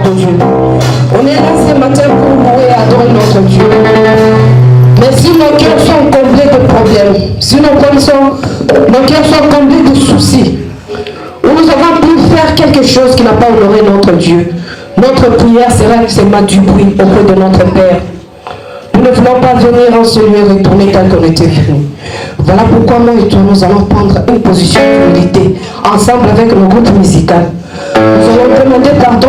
notre Dieu. On est là ce matin pour louer et adorer notre Dieu. Mais si nos cœurs sont comblés de problèmes, si nos cœurs sont comblés de soucis, où nous avons pu faire quelque chose qui n'a pas honoré notre Dieu, notre prière sera seulement du bruit auprès de notre Père. Nous ne voulons pas venir en ce lieu et retourner tel qu'on était venu. Voilà pourquoi moi et toi, nous allons prendre une position d'humilité ensemble avec le groupe musical. Nous allons demander pardon.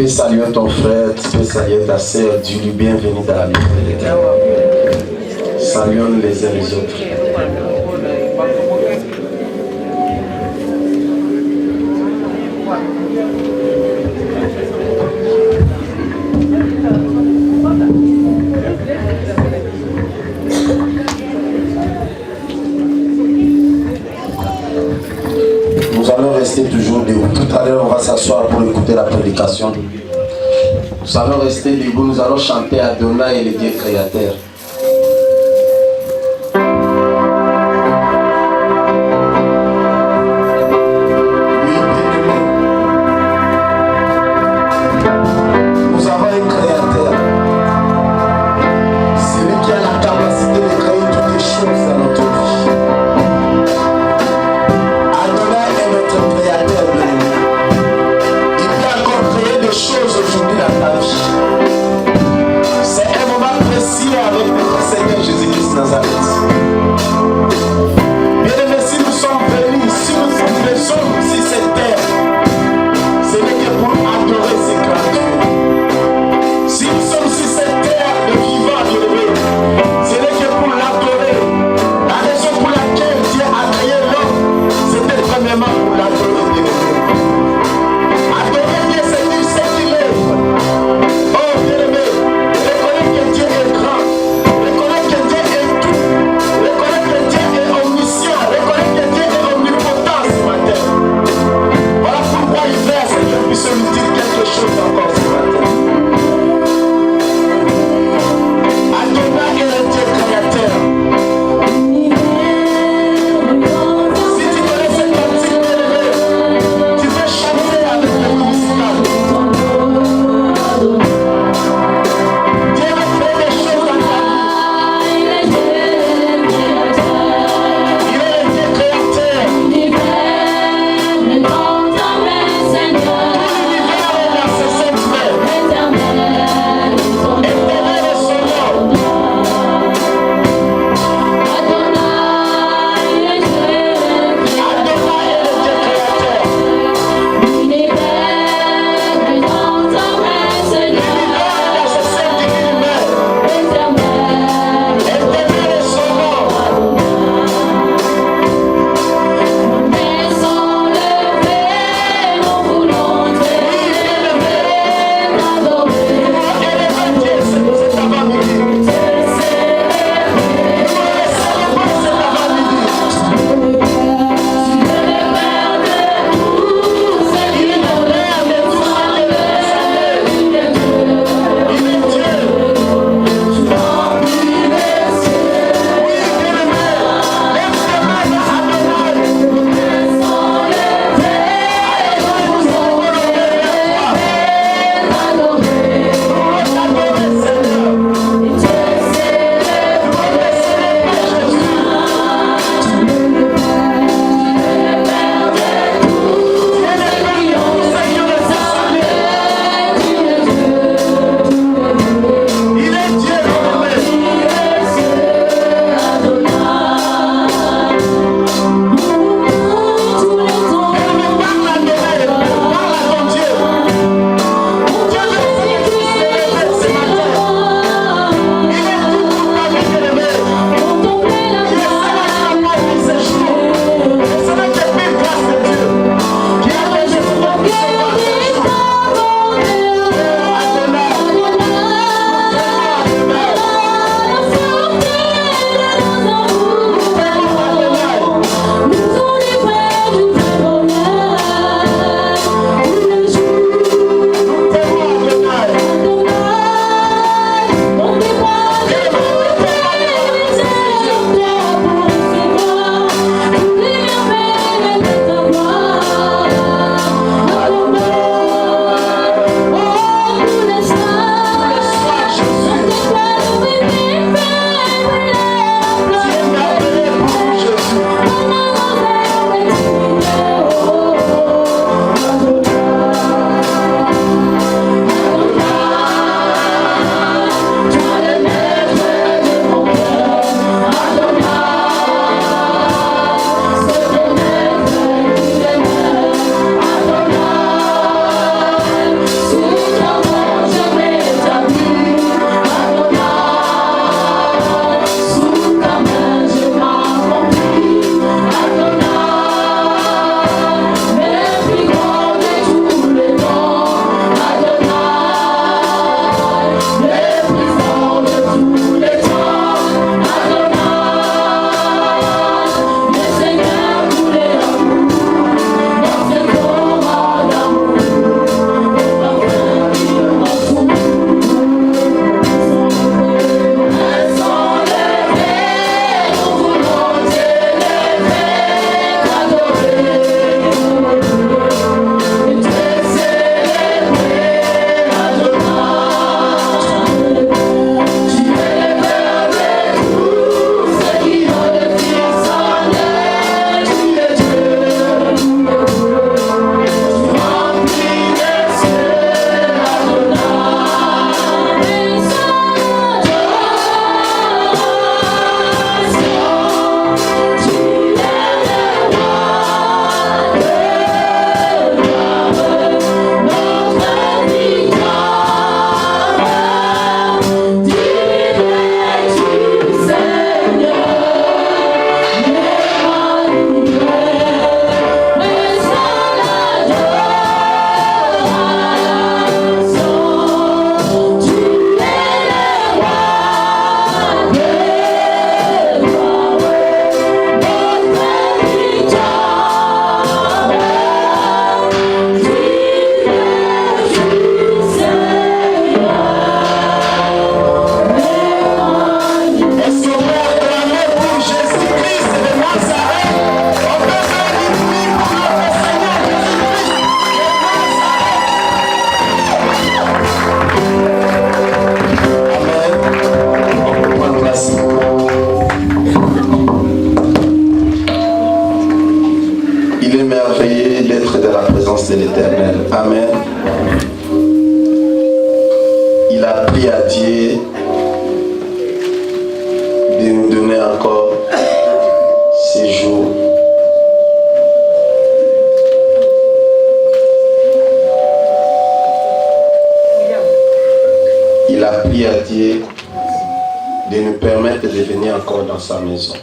Saluer ton frère, tu peux saluer ta sœur, dis-lui bienvenue dans la vie de l'Éternel. Saluons les uns les autres. Nous allons rester toujours debout. Tout à l'heure, on va s'asseoir pour écouter la prédication. Nous allons rester debout, nous allons chanter Adonai et le Dieu créateur. Nous avons un créateur. Celui qui a la capacité de créer toutes les choses dans notre vie. Adonai est notre créateur. Il peut encore créer des choses aujourd'hui dans ta vie. C'est un moment précis avec de l'Éternel. Amen. Il a pris à Dieu de nous donner encore ces jours. Il a pris à Dieu de nous permettre de venir encore dans sa maison.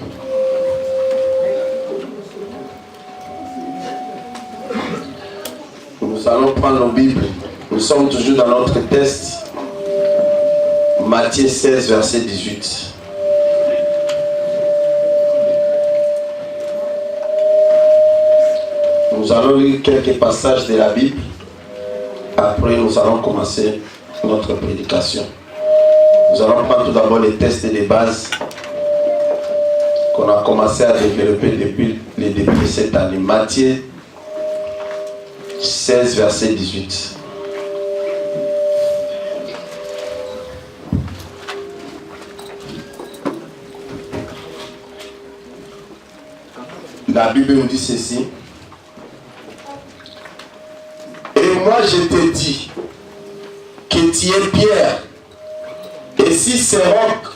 Nous allons prendre nos Bibles. Nous sommes toujours dans notre texte. Matthieu 16, verset 18. Nous allons lire quelques passages de la Bible. Après, nous allons commencer notre prédication. Nous allons prendre tout d'abord les textes de base qu'on a commencé à développer depuis le début de cette année. Matthieu 16, verset 18. La Bible nous dit ceci. Et moi je te dis que tu es Pierre, et si c'est roc,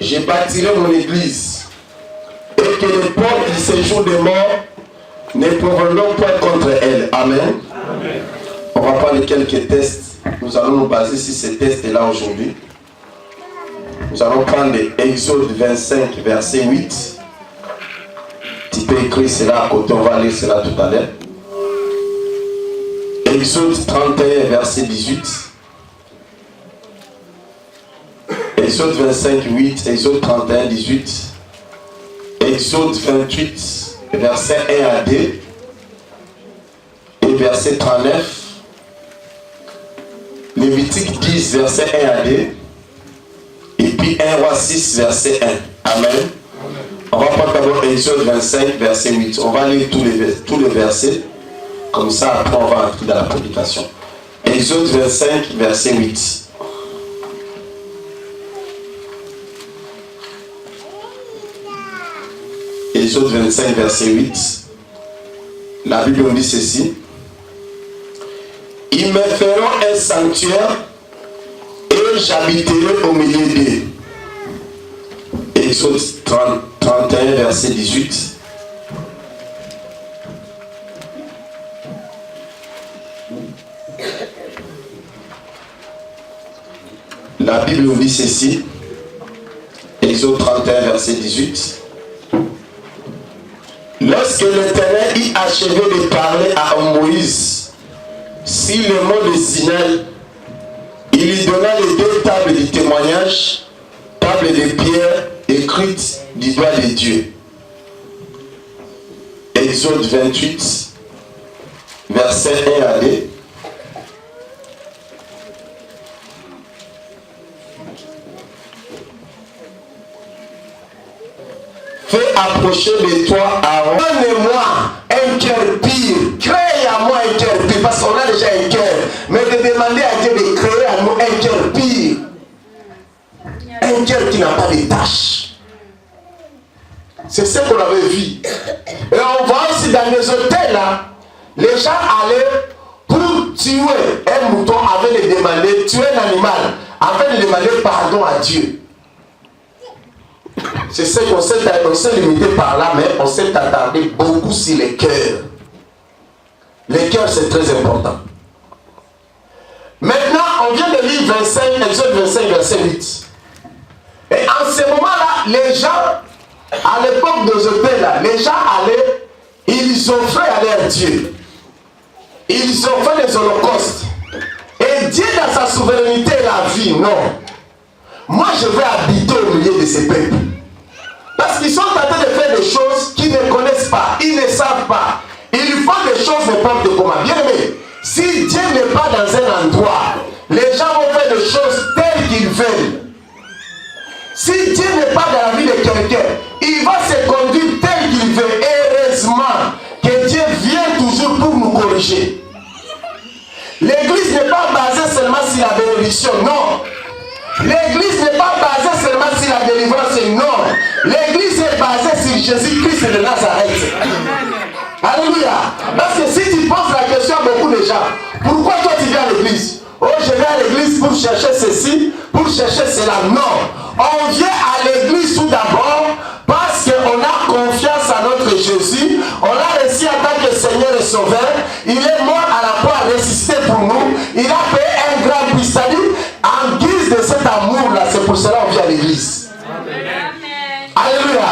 je bâtirai mon église, et que les portes du séjour des morts ne pourront point contre elle. Amen. Amen. On va prendre quelques tests. Nous allons nous baser sur ces tests-là aujourd'hui. Nous allons prendre Exode 25, verset 8. Tu peux écrire cela à côté, on va lire cela tout à l'heure. Exode 31, verset 18. Exode 25, 8. Exode 31, 18. Exode 28, verset 1 à 2. Et verset 39. Lévitique 10, verset 1 à 2. Et puis 1 roi 6, verset 1. Amen. On va prendre d'abord Exode 25, verset 8. On va lire tous les versets. Comme ça, après, on va entrer dans la prédication. Exode 25, verset 8. Exode 25, verset 8. La Bible nous dit ceci. Ils me feront un sanctuaire et j'habiterai au milieu d'eux. Exode 31, verset 18. La Bible nous dit ceci. Exode 31, verset 18. Lorsque l'Éternel y achevait de parler à Moïse sur le mont de Sinaï, il lui donna les deux tables du témoignage, tables de pierre écrites du doigt de Dieu. Exode 28, verset 1 à 2. Fais approcher de toi Aaron. Donne-moi un cœur pire. Crée à moi un cœur pire. Parce qu'on a déjà un cœur. Mais de demander à Dieu de créer à nous un cœur pire. Un cœur qui n'a pas de tâches. C'est ce qu'on avait vu. Et on voit aussi dans les hôtels là, les gens allaient pour tuer un mouton afin de demander, tuer un animal, afin de demander pardon à Dieu. C'est ce qu'on s'est limité par là, mais on s'est attardé beaucoup sur les cœurs. Les cœurs, c'est très important. Maintenant, on vient de lire Exode 25, verset 8. Et en ce moment-là, les gens, à l'époque de Zopé, les gens allaient, ils offraient à leur Dieu. Ils offraient des holocaustes. Et Dieu, dans sa souveraineté, l'a vie. Non. Moi, je vais habiter au milieu de ces peuples. Parce qu'ils sont en train de faire des choses qu'ils ne connaissent pas, ils ne savent pas. Ils font des choses n'importe comment. Bien aimé, si Dieu n'est pas dans un endroit, les gens vont faire des choses telles qu'ils veulent. Si Dieu n'est pas dans la vie de quelqu'un, il va se conduire tel qu'il veut. Heureusement que Dieu vient toujours pour nous corriger. L'église n'est pas basée seulement sur la bénédiction, non. L'église n'est pas basée seulement sur la délivrance, non. L'église est basée sur Jésus-Christ de Nazareth. Alléluia. Parce que si tu poses la question à beaucoup de gens, pourquoi toi tu viens à l'église? Oh, je vais à l'église pour chercher ceci, pour chercher cela. Non. On vient à l'église tout d'abord parce qu'on a confiance à notre Jésus. On l'a reçu en tant que Seigneur et Sauveur. Il est mort à la croix, ressuscité pour nous. Il a payé un grand prix. C'est-à-dire, en guise de cet amour-là, c'est pour cela qu'on vient à l'église. Alléluia.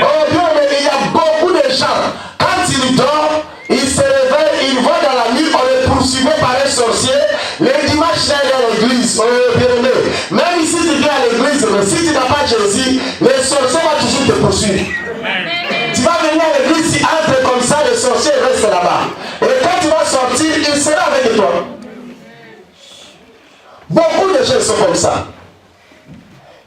Oh Dieu, mais il y a beaucoup de gens, quand ils dorment, ils se réveillent, ils vont dans la nuit, on les poursuivait par un sorcier. Les dimanches, c'est à l'église. Oh bien aimé. Même ici, tu viens à l'église, mais si tu n'as pas Jésus, les sorciers vont toujours te poursuivre. Tu vas venir à l'église, tu entres comme ça, les sorciers restent là-bas. Et quand tu vas sortir, il sera avec toi. Beaucoup de gens sont comme ça.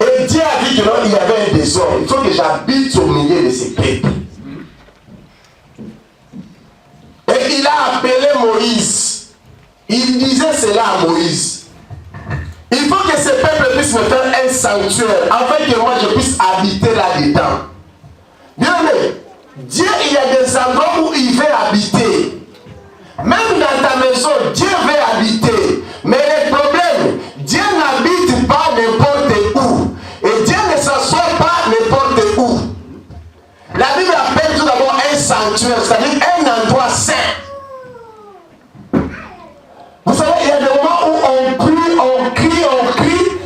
Et Dieu a dit que non, il y avait un désordre. Il faut que j'habite au milieu de ces peuples. Et il a appelé Moïse. Il disait cela à Moïse. Il faut que ces peuples puissent me faire un sanctuaire, afin que moi je puisse habiter là-dedans. Bien aimé, Dieu, il y a des endroits où il veut habiter. Même dans ta maison, Dieu veut habiter. Mais le problème, Dieu n'habite pas n'importe où. Et Dieu ne s'assoit pas n'importe où. La Bible appelle tout d'abord un sanctuaire, c'est-à-dire un endroit saint. Vous savez, il y a des moments où on crie,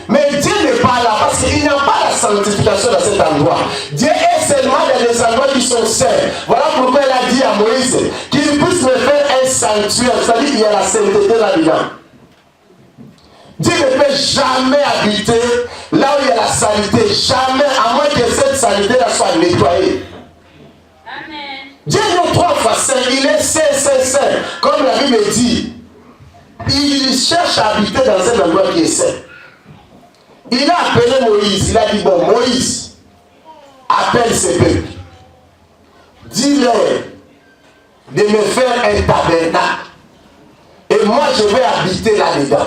mais Dieu n'est pas là parce qu'il n'y a pas la sanctification dans cet endroit. Dieu est seulement dans des endroits qui sont saints. Voilà pourquoi il a dit à Moïse qu'il puisse me faire un sanctuaire, c'est-à-dire qu'il y a la sainteté là-dedans. Dieu ne peut jamais habiter là où il y a la saleté, jamais, à moins que cette saleté-là soit nettoyée. Amen. Dieu est trois fois saint, il est saint, comme la Bible dit. Il cherche à habiter dans un endroit qui est saint. Il a appelé Moïse, il a dit, bon, Moïse, appelle ces peuples. Dis-leur de me faire un tabernacle. Et moi, je vais habiter là-dedans.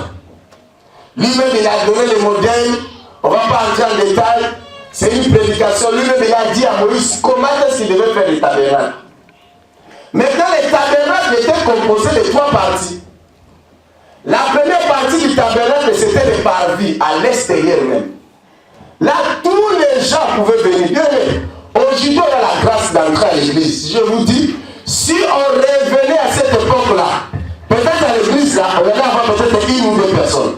Lui-même, il a donné les modèles. On ne va pas entrer en détail. C'est une prédication. Lui-même, il a dit à Moïse comment est-ce qu'il devait faire les tabernacles. Maintenant, les tabernacles étaient composés de trois parties. La première partie du tabernacle, c'était les parvis, à l'extérieur même. Là, tous les gens pouvaient venir. Bien, aujourd'hui, on a la grâce d'entrer à l'église. Je vous dis, si on revenait à cette époque-là, peut-être à l'église, là, on allait avoir peut-être une ou deux personnes.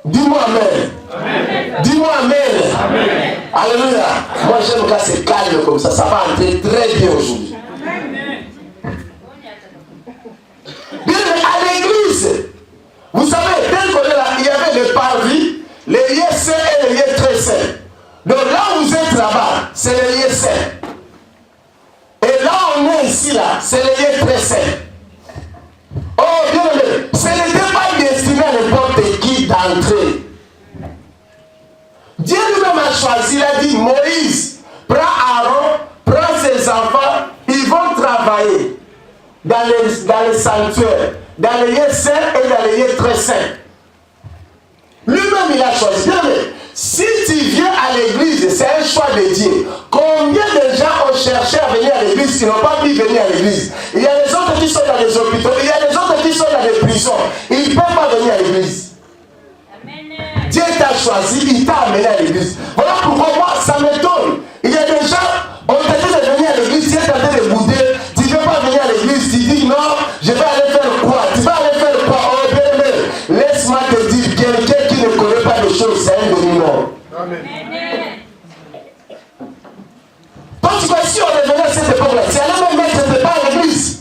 Dis-moi Amen. Amen. Dis-moi Amen. Amen. Alléluia. Moi, j'aime quand c'est calme comme ça. Ça va entrer très bien aujourd'hui. Bien, à l'église, vous savez, tel qu'on est là, il y avait les parvis, les lieux saints et les lieux très saints. Donc là où vous êtes là-bas, c'est les lieux saints. Et là où on est ici, là, c'est les lieux très saints. Oh, bien aimé, ce n'était pas destiné à n'importe qui d'entrer. Dieu lui-même a choisi, il a dit, Moïse, prends Aaron, prends ses enfants, ils vont travailler dans les sanctuaires, dans les lieux saints et dans les lieux très saints. Lui-même, il a choisi. Bien, mais si tu viens à l'église, c'est un choix de Dieu. Combien de gens ont cherché à venir à l'église qui n'ont pas pu venir à l'église? Il y a les autres qui sont dans les hôpitaux, il y a les autres qui sont dans les prisons. Ils ne peuvent pas venir à l'église. Dieu t'a choisi, il t'a amené à l'église. Voilà pourquoi moi, ça m'étonne. Il y a des gens, on t'a dit de venir à l'église, tu es tenté de bouder, tu ne veux pas venir à l'église, tu dis non, je vais aller faire quoi? Tu vas aller faire quoi? Oh bien, laisse-moi te dire, quelqu'un qui ne connaît pas les choses, c'est un demi-mort. Amen. Donc tu vois, si on revenait à cette époque-là, tu allais même mettre tes pas à l'église.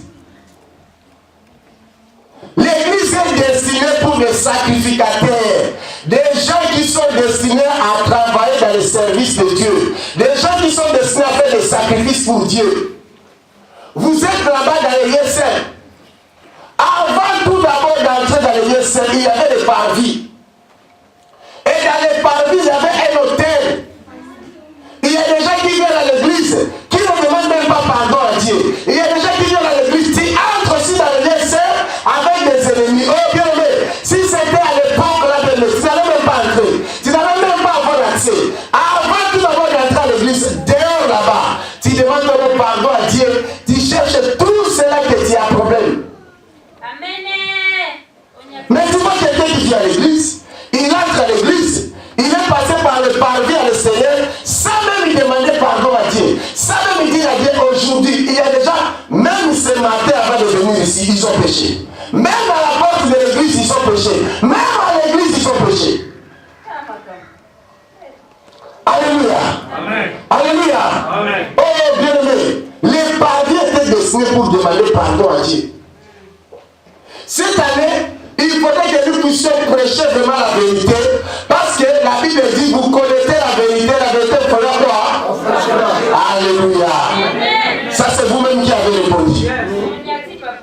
L'église est destinée pour des sacrificateurs, des gens qui sont destinés à travailler dans le service de Dieu, des gens qui sont destinés à faire des sacrifices pour Dieu. Vous êtes là-bas dans les lieux saints. Avant tout d'abord d'entrer dans les lieux saints, il y avait des parvis. Et dans les parvis, il y avait un hôtel. Il y a des gens qui viennent à l'église, qui ne demandent même pas pardon à Dieu. Il y a des gens qui viennent à l'église, qui entrent aussi dans les lieux saints avec des ennemis. Oh bien aimé, si c'était à l'époque là, tu n'allais même pas entrer. Tu n'allais même pas avoir accès. Avant tout d'abord d'entrer à l'église, dehors là-bas, tu demandes même pardon à Dieu. Tu cherches péchés. Même à la porte de l'église, ils sont péchés. Même à l'église, ils sont péchés. Alléluia. Amen. Alléluia. Amen. Oh, bien-aimé, les pardons étaient destinés pour demander pardon à Dieu. Cette année, il faudrait que nous puissions prêcher vraiment la vérité, parce que la Bible dit, vous connaissez la vérité fera quoi? Alléluia. Amen. Ça c'est vous-même qui avez répondu.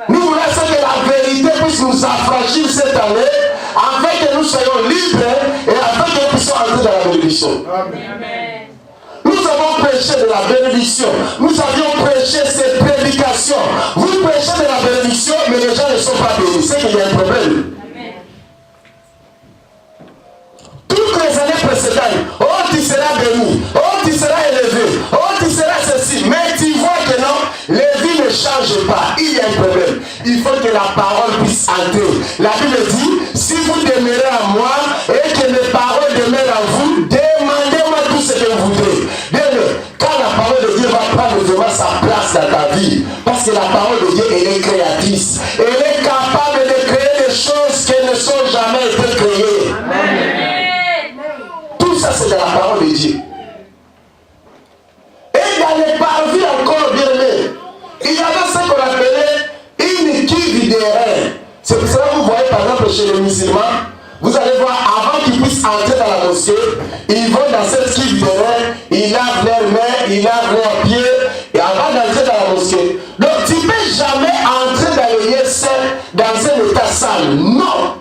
Nous voulons que la vérité puisse nous affranchir cette année, afin que nous soyons libres et afin que nous puissions entrer dans la bénédiction. Amen. Nous avons prêché de la bénédiction. Nous avions prêché ces prédications. Vous prêchez de la bénédiction, mais les gens ne sont pas bénis. C'est qu'il y a un problème. Amen. Toutes les années précédentes, oh tu seras béni, oh tu seras élevé, oh tu seras ceci. Mais tu vois que non, les vies ne changent pas. Il y a un problème. Il faut que la parole puisse entrer. La Bible dit, si vous demeurez en moi et que mes paroles demeurent en vous, demandez-moi tout ce que vous voudrez. Bien, quand la parole de Dieu va prendre vraiment sa place dans ta vie, parce que la parole de Dieu, elle est créatrice. Elle est capable de créer des choses qui ne sont jamais été créées. Amen. Tout ça, c'est dans la parole de Dieu. Et dans les parvis encore, bien aimés, il y avait ce qu'on appelait une cuve d'airain. C'est pour cela que vous voyez par exemple chez les musulmans, vous allez voir, avant qu'ils puissent entrer dans la mosquée, ils vont dans cette cuve d'airain, ils lavent leurs mains, ils lavent leurs pieds, et avant d'entrer dans la mosquée. Donc tu ne peux jamais entrer dans le lieu saint dans un état sale. Non.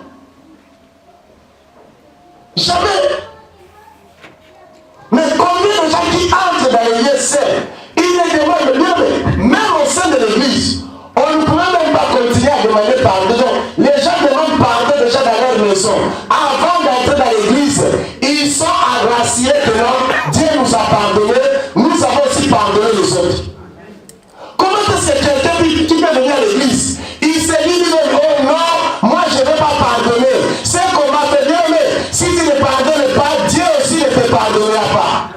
Jamais. Mais combien de gens qui entrent dans le lieu saint, ils ne demandent bien, même au sein de l'église, on ne pourrait même pas continuer à demander pardon. Les gens demandent pardon déjà dans leur maison. Avant d'entrer dans l'église, ils sont enracinés que non, Dieu nous a pardonné, nous avons aussi pardonné les autres. Comment est-ce que quelqu'un qui peut venir à l'église, il se dit, oh non, moi je ne vais pas pardonner. C'est qu'on m'a fait bien, mais si tu ne pardonnes pas, Dieu aussi ne te pardonnera pas.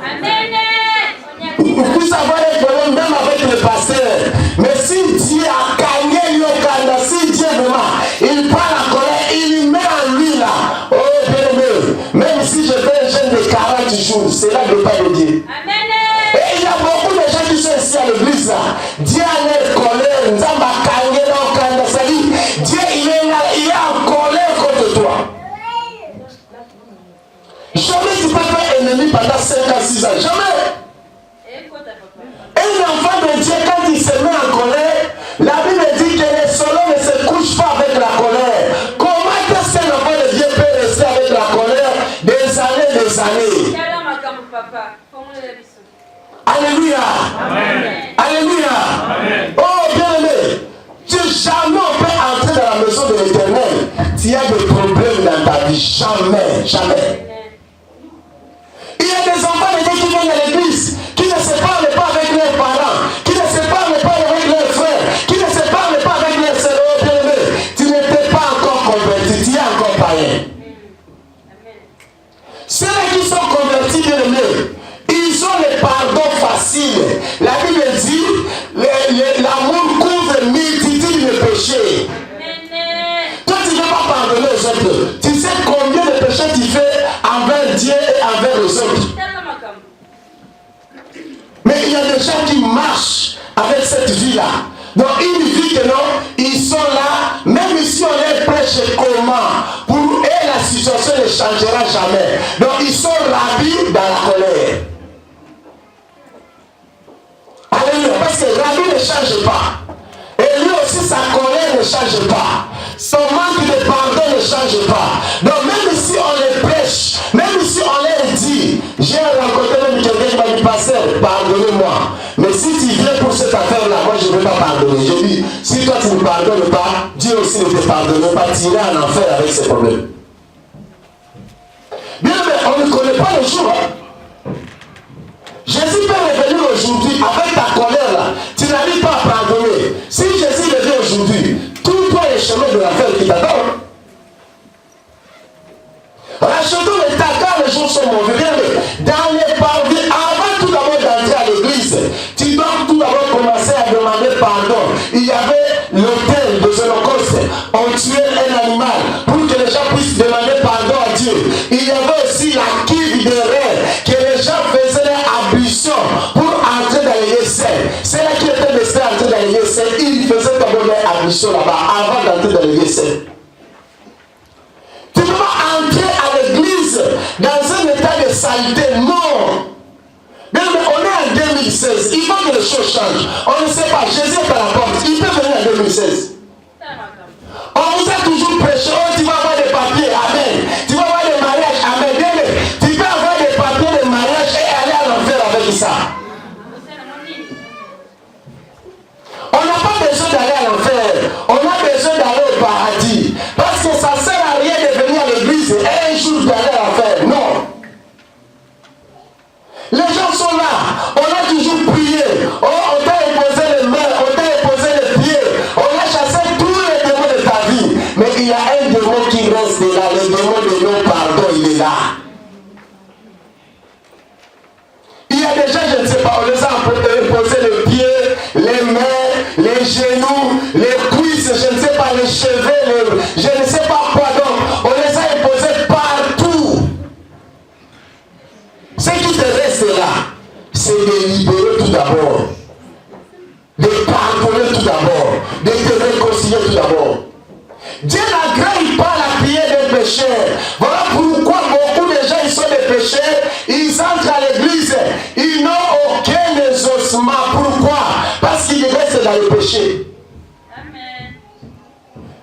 Vous savez les problèmes même avec le pasteur. Mais si Dieu a gagné Yokanda, si Dieu vraiment, il prend la colère, il met en lui là. Oh bien-aimé, même si je fais un jeûne de 40 jours, c'est là le pas de Dieu. Amen. Et il y a beaucoup de gens qui sont ici à l'église là. Dieu a l'air colère, Nzamba Kanye Yokanda, ça dit, Dieu il est en colère contre toi. Jamais tu peux faire ennemi pendant 5 ans, 6 ans, jamais. Un enfant de Dieu, quand il se met en colère, la Bible dit que le soleil ne se couche pas avec la colère. Comment est-ce qu'un enfant de Dieu peut rester avec la colère des années? Alléluia. Amen. Alléluia. Amen. Oh bien-aimé, jamais on peut entrer dans la maison de l'Éternel. Tu as des problèmes dans ta vie. Jamais, jamais. Il y a des enfants de Dieu qui viennent à l'église, qui ne se parlent pas avec leurs parents, qui ne se parlent pas avec leurs frères, qui ne se parlent pas avec leurs sœurs. Oh bien-aimé, tu n'étais pas encore converti, tu es encore païen. Ceux qui sont convertis, bien-aimés, ils ont le pardon facile. La Bible dit, l'amour couvre une multitude de péchés. Toi, tu ne veux pas pardonner aux autres. Tu sais combien de péchés tu fais envers Dieu et envers les autres. Mais il y a des gens qui marchent avec cette vie-là. Donc une vie que non, ils sont là, même si on les prêche comment, pour eux la situation ne changera jamais. Donc ils sont ravis dans la colère. Alléluia, parce que Rabbi ne change pas. Et lui aussi sa colère ne change pas. Son manque de pardon ne change pas. Donc même si on les prêche, même si on les dit, j'ai rencontré même quelqu'un qui m'a dit, pasteur, pardonnez-moi. Mais si tu viens pour cette affaire-là, moi je ne vais pas pardonner. Je dis, si toi tu ne pardonnes pas, Dieu aussi ne te pardonne pas, tu iras en enfer avec ces problèmes. Bien, mais on ne connaît pas le jour. Jésus peut revenir aujourd'hui avec ta colère là. Tu n'arrives pas à pardonner. Si Jésus revient aujourd'hui, tout toi les chemins de l'affaire qui t'attendent. Rachetons les takas, les jours sont mauvais. Dans les parvis, avant tout d'abord d'entrer à l'église, tu dois tout d'abord commencer à demander pardon. Il y avait l'autel de Holocauste. pour entrer dans les lieux saints. C'est là qu'il était resté entrer dans les lieux saints. Il faisait d'abord leur ablution là-bas avant d'entrer dans les lieux saints. Tu ne peux pas entrer à l'église dans un état de saleté. Non. Mais on est en 2016. Il faut que les choses changent. On ne sait pas. Jésus est à la porte. Il peut venir en 2016. On vous a toujours prêché. Oh, tu vas avoir des papiers. Amen. Tu vas avoir des mariages. Amen. Tu peux avoir des papiers de mariage et aller à l'enfer avec ça. On n'a pas besoin d'aller à l'enfer. On a besoin d'aller au paradis. Parce que ça ne sert à rien de venir à l'église et un jour d'aller à l'enfer. Non. Les gens sont là. On a toujours prié. Oh, on t'a imposé les mains. On t'a imposé les pieds. On a chassé tous les démons de ta vie. Mais il y a un démon qui reste là. Le démon de non-pardon, il est là. Il y a des gens, je ne sais pas, on les a imposé les pieds, les mains, les genoux, les cuisses, je ne sais pas, les cheveux, je ne sais pas quoi donc. On les a imposés partout. Ce qui te reste là, c'est de libérer tout d'abord, de pardonner tout d'abord, de te réconcilier tout d'abord. Dieu n'agrée pas la prière des pécheurs. Voilà pourquoi beaucoup de gens, ils sont des pécheurs, ils entrent à l'église, ils n'ont aucun exaucement. Pourquoi? Parce qu'ils restent dans le péché. Amen.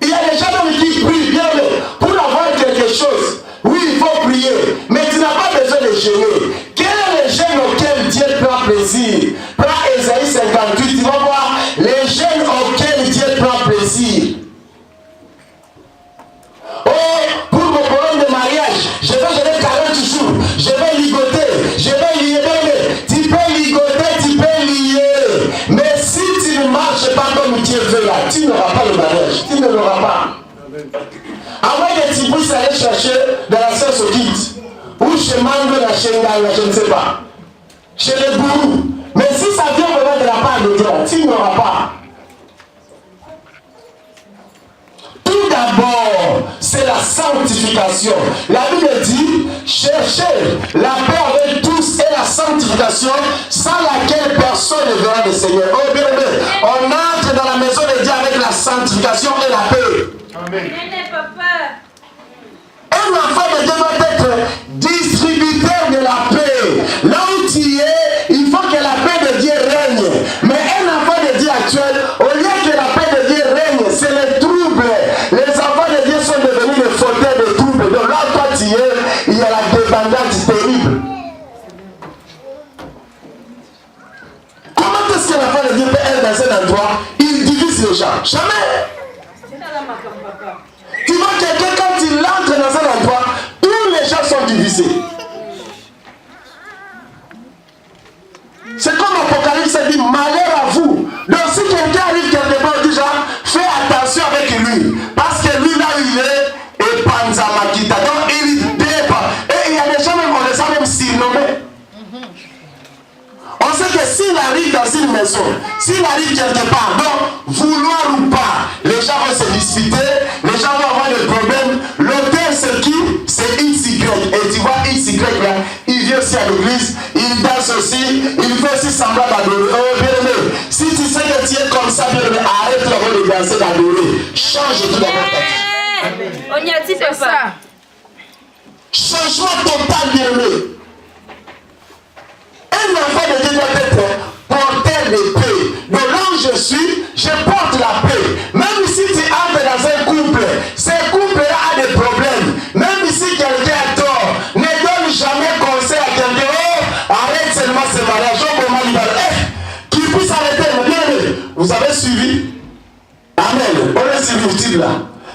Il y a des gens qui prient bien, mais pour avoir quelque chose, oui, il faut prier, mais tu n'as pas besoin de jeûner. Quel est le jeûne auquel Dieu prend plaisir? Prends Ésaïe 58, tu vas voir les jeûnes auxquels Dieu prend plaisir. Oh, pour mon problème de mariage, je vais gérer 40 jours, je vais ligoter, je vais lier. Tu peux ligoter, tu peux lier. Mais si tu ne marches pas comme Dieu veut là, tu n'auras pas le mariage, tu ne l'auras pas. À moins que tu puisses aller chercher dans la science au guide, ou chez Mango, la Shenga, je ne sais pas, chez les gourous. Mais si ça vient vraiment de la part de Dieu, tu n'auras pas. Tout d'abord, c'est la sanctification. La Bible dit, cherchez la paix avec tous et la sanctification, sans laquelle personne ne verra le Seigneur. Oh bien aimé, on entre dans la maison de Dieu avec la sanctification et la paix. Amen. Un enfant de Dieu doit être distributeur de la paix. Là où tu es, il faut que la paix de Dieu règne. Mais un enfant de Dieu actuel, au lieu que la paix de Dieu règne, c'est les troubles. Les enfants de Dieu sont devenus des fauteurs de troubles. Donc là où toi tu es, il y a la dépendance terrible. Comment est-ce que l'enfant de Dieu peut être dans un endroit? Il divise les gens. Jamais. Tu vois quelqu'un, quand il entre dans un endroit, tous les gens sont divisés. C'est comme l'Apocalypse dit, malheur à vous. Donc si quelqu'un arrive quelque part, déjà, fais attention avec lui. Parce que lui là, il est Panzamakita. Donc il dépend. Et il y a des gens même, on les a même surnommés. On sait que s'il arrive dans une maison, s'il arrive quelque part, donc vouloir ou pas, les gens vont se disputer, les gens vont avoir des problèmes. L'auteur c'est qui? C'est XY. Et tu vois XY là, il vient aussi à l'église, il danse aussi, il fait aussi semblant d'adorer. Oh bien aimé, si tu sais que tu es comme ça, bien aimé, arrête d'abord de danser, d'adorer. Change tout dans ta tête. On y a dit ça. Changement total, bien aimé. Un enfant de Dieu doit être porteur de paix. Donc là où je suis, je porte la paix. Même si tu entres dans un couple, ce couple-là a des problèmes. Même si quelqu'un a tort, ne donne jamais conseil à quelqu'un. Oh, arrête seulement ce mariage. Oh, comment il va. Qu'il puisse arrêter. Vous avez suivi? Amen. On est suivi là.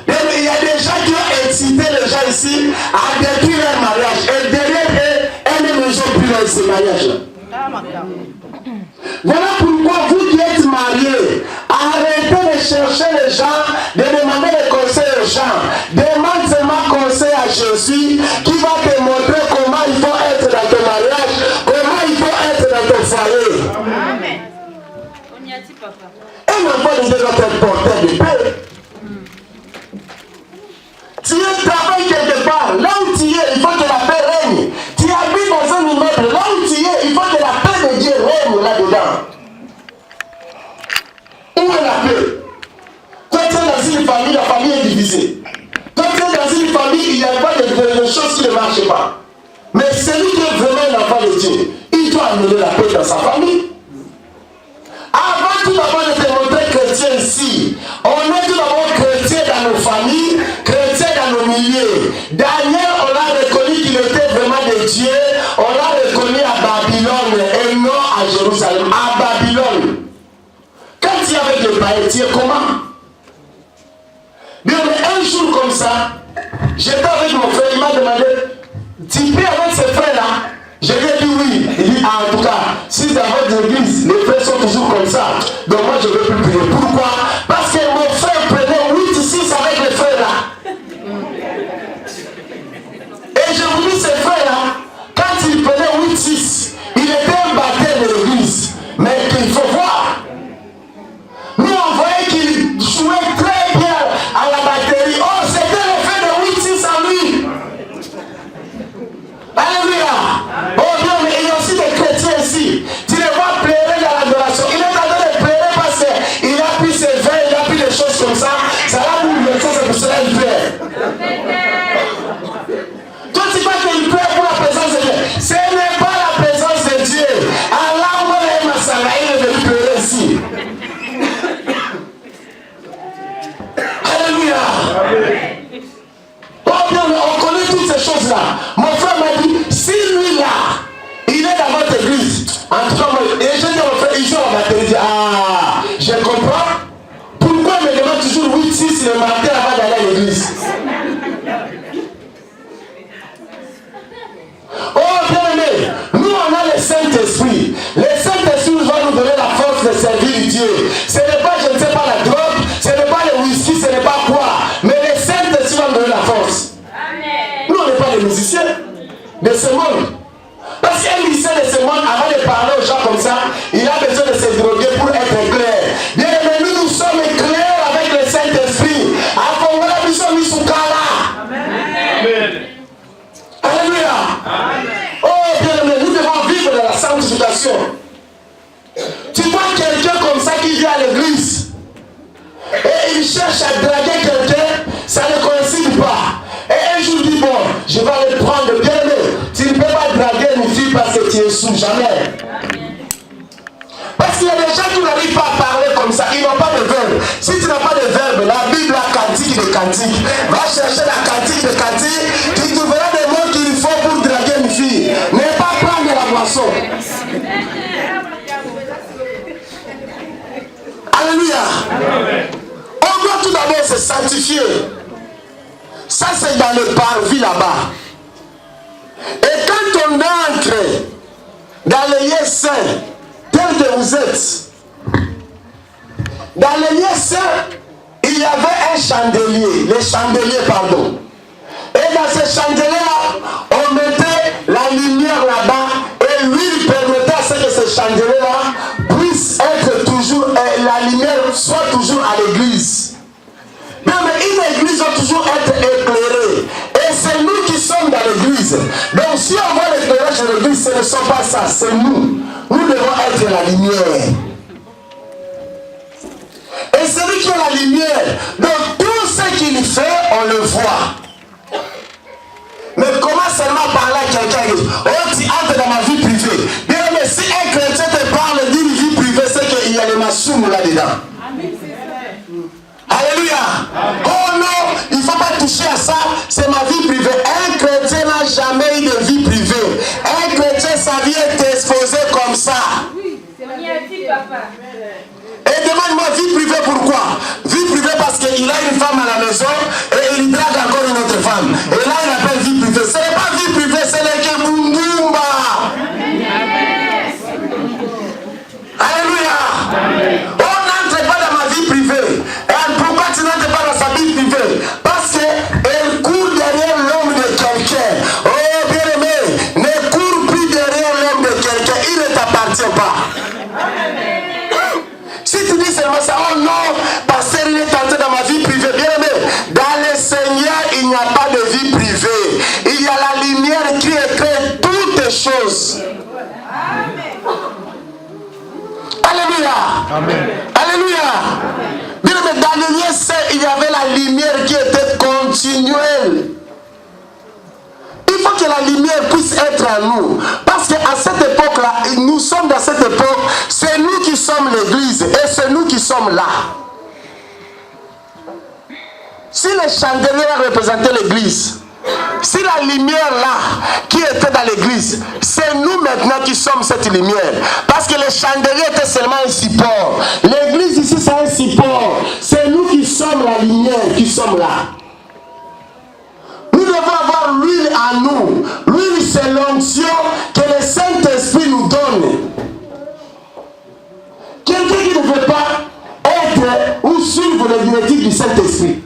Il y a des gens qui ont excité les gens ici à détruire leur mariage. Et derrière eux, elles ne sont plus dans ce mariage-là. Voilà pourquoi vous qui êtes mariés, arrêtez de chercher les gens, de demander des conseils aux gens. Demande seulement conseil à Jésus qui va te montrer comment il faut être dans ton mariage, comment il faut être dans ton foyer. Amen. On y a dit papa. Un enfant de Dieu doit être porteur de paix. Tu travailles quelque part, là où tu es, il faut que la paix règne. Tu habites dans un immeuble, là où tu es, il faut que la paix de Dieu la famille est divisée. Quand tu es dans une famille, il n'y a pas de choses qui ne marchent pas. Mais celui qui est vraiment un enfant de Dieu, il doit amener la paix dans sa famille. Avant tout d'abord de te montrer chrétien ici, on est tout d'abord chrétien dans nos familles, chrétien dans nos milieux. Daniel, on a reconnu qu'il était vraiment de Dieu, on l'a reconnu à Babylone et non à Jérusalem, à Babylone. Quand il y avait le païens, tu es comment? Bien, mais un jour comme ça, j'étais avec mon frère, il m'a demandé, tu peux avec ces frères-là? Je lui ai dit oui. Il dit, ah, en tout cas, si dans votre église, les frères sont toujours comme ça, donc moi je ne veux plus prier. Pourquoi? Parce que mon frère prenait 8-6 avec les frères là. Et je vous dis, ces frères là, quand il prenait 8-6, il était un baptême de l'église. Mais qu'il faut voir. Nous on voyait qu'il jouait très bien à la batterie. Oh, c'était le fait de 8-6 à lui. Alléluia. Oh Dieu, mais il y a aussi des chrétiens ici. Tu les vois pleurer dans l'adoration. Il est en train de pleurer parce qu'il a pris ses vins, il a pris des choses comme ça. Ça l'a bouleversé, c'est pour cela qu'il pleure. Toi, tu crois qu'il pleure pour la présence de Dieu. Ce n'est pas la présence de Dieu. Allah, moi, il veut pleurer ici. Alléluia. Oh bien, mais on connaît toutes ces choses-là. Mon frère m'a dit, si lui là, il est dans votre église, en tout cas, et je dis à mon frère, il joue à la batterie, il dit, ah, je comprends. Pourquoi il me demande toujours 8-6 le matin avant d'aller à l'église? Oh bien aimé, nous on a le Saint-Esprit. Le Saint-Esprit va nous donner la force de servir Dieu. Ce n'est pas, je ne sais pas, la drogue, ce n'est pas le whisky, ce n'est pas quoi. Mais le Saint-Esprit va nous donner la force. Amen. Nous on n'est pas des musiciens de ce monde. Parce qu'un musicien de ce monde, avant de parler aux gens comme ça, il a besoin de se droguer pour être clair. Bien aimé, nous sommes clairs avec le Saint-Esprit. À Congola, nous sommes mis sous Kala. Amen. Alléluia. Amen. Oh bien aimé, nous devons vivre dans la sanctification. Tu vois quelqu'un comme ça qui vient à l'église et il cherche à draguer quelqu'un, ça ne coïncide pas. Et un jour il dit, bon, je vais aller prendre, bien aimé. Tu ne peux pas draguer une fille parce que tu es sous, jamais. Parce qu'il y a des gens qui n'arrivent pas à parler comme ça, ils n'ont pas de verbe. Si tu n'as pas de verbe, la Bible a cantique de cantique. Va chercher la cantique de cantique, tu trouveras des mots qu'il faut pour draguer une fille. Ne pas prendre la boisson. Alléluia. On doit tout d'abord se sanctifier. Ça c'est dans le parvis là-bas. Et quand on entre dans le lieu saint, tel que vous êtes, dans le lieu saint, il y avait un chandelier, le chandelier, pardon. Et dans ce chandelier-là, on mettait la lumière là-bas, et l'huile permettait à ce que ce chandelier-là puisse être toujours, la lumière soit toujours à l'église. Mais une église doit toujours être éclairée. Et c'est nous qui sommes dans l'église. Donc si on voit l'éclairage de l'église, ce ne sont pas ça, c'est nous. Nous devons être la lumière. Et celui qui a la lumière, donc tout ce qu'il fait, on le voit. Mais comment seulement parler à quelqu'un d'autre? Oh, tu entres dans ma vie privée. Bien, mais si un chrétien te parle d'une vie privée, c'est qu'il y a le massoum là-dedans. Alléluia. Oh non, il ne faut pas toucher à ça, c'est ma vie privée. Un chrétien n'a jamais eu de vie privée. Un chrétien, sa vie est exposée comme ça. On y a dit, papa. Et demande-moi vie privée pourquoi? Vie privée parce qu'il a une femme à la maison et il drague encore une autre femme. Et là il appelle vie privée. Ce n'est pas vie privée, c'est le Kebumbumba. Alléluia. On n'entre pas dans ma vie privée. Et pourquoi tu n'entres pas dans sa vie privée? Parce qu'elle court derrière l'homme de quelqu'un. Oh bien aimé, ne cours plus derrière l'homme de quelqu'un. Il ne t'appartient pas. Si tu dis seulement ça, oh non, pasteur, il est entré dans ma vie privée. Bien aimé, dans le Seigneur, il n'y a pas de vie privée. Il y a la lumière qui éclaire toutes les choses. Alléluia. Amen. Alléluia. Bien aimé, dans le lieu saint, il y avait la lumière qui était continuelle. Il faut que la lumière puisse être en nous. Parce qu'à cette époque-là, nous sommes dans cette époque, c'est nous qui sommes l'église et c'est nous qui sommes là. Si les chandeliers représentaient l'église, si la lumière là qui était dans l'église, c'est nous maintenant qui sommes cette lumière. Parce que les chandeliers étaient seulement un support. L'église ici c'est un support. C'est nous qui sommes la lumière, qui sommes là. Nous devons avoir l'huile en nous. L'huile c'est l'onction que le Saint-Esprit nous donne. Quelqu'un qui ne veut pas être ou suivre les directives du Saint-Esprit.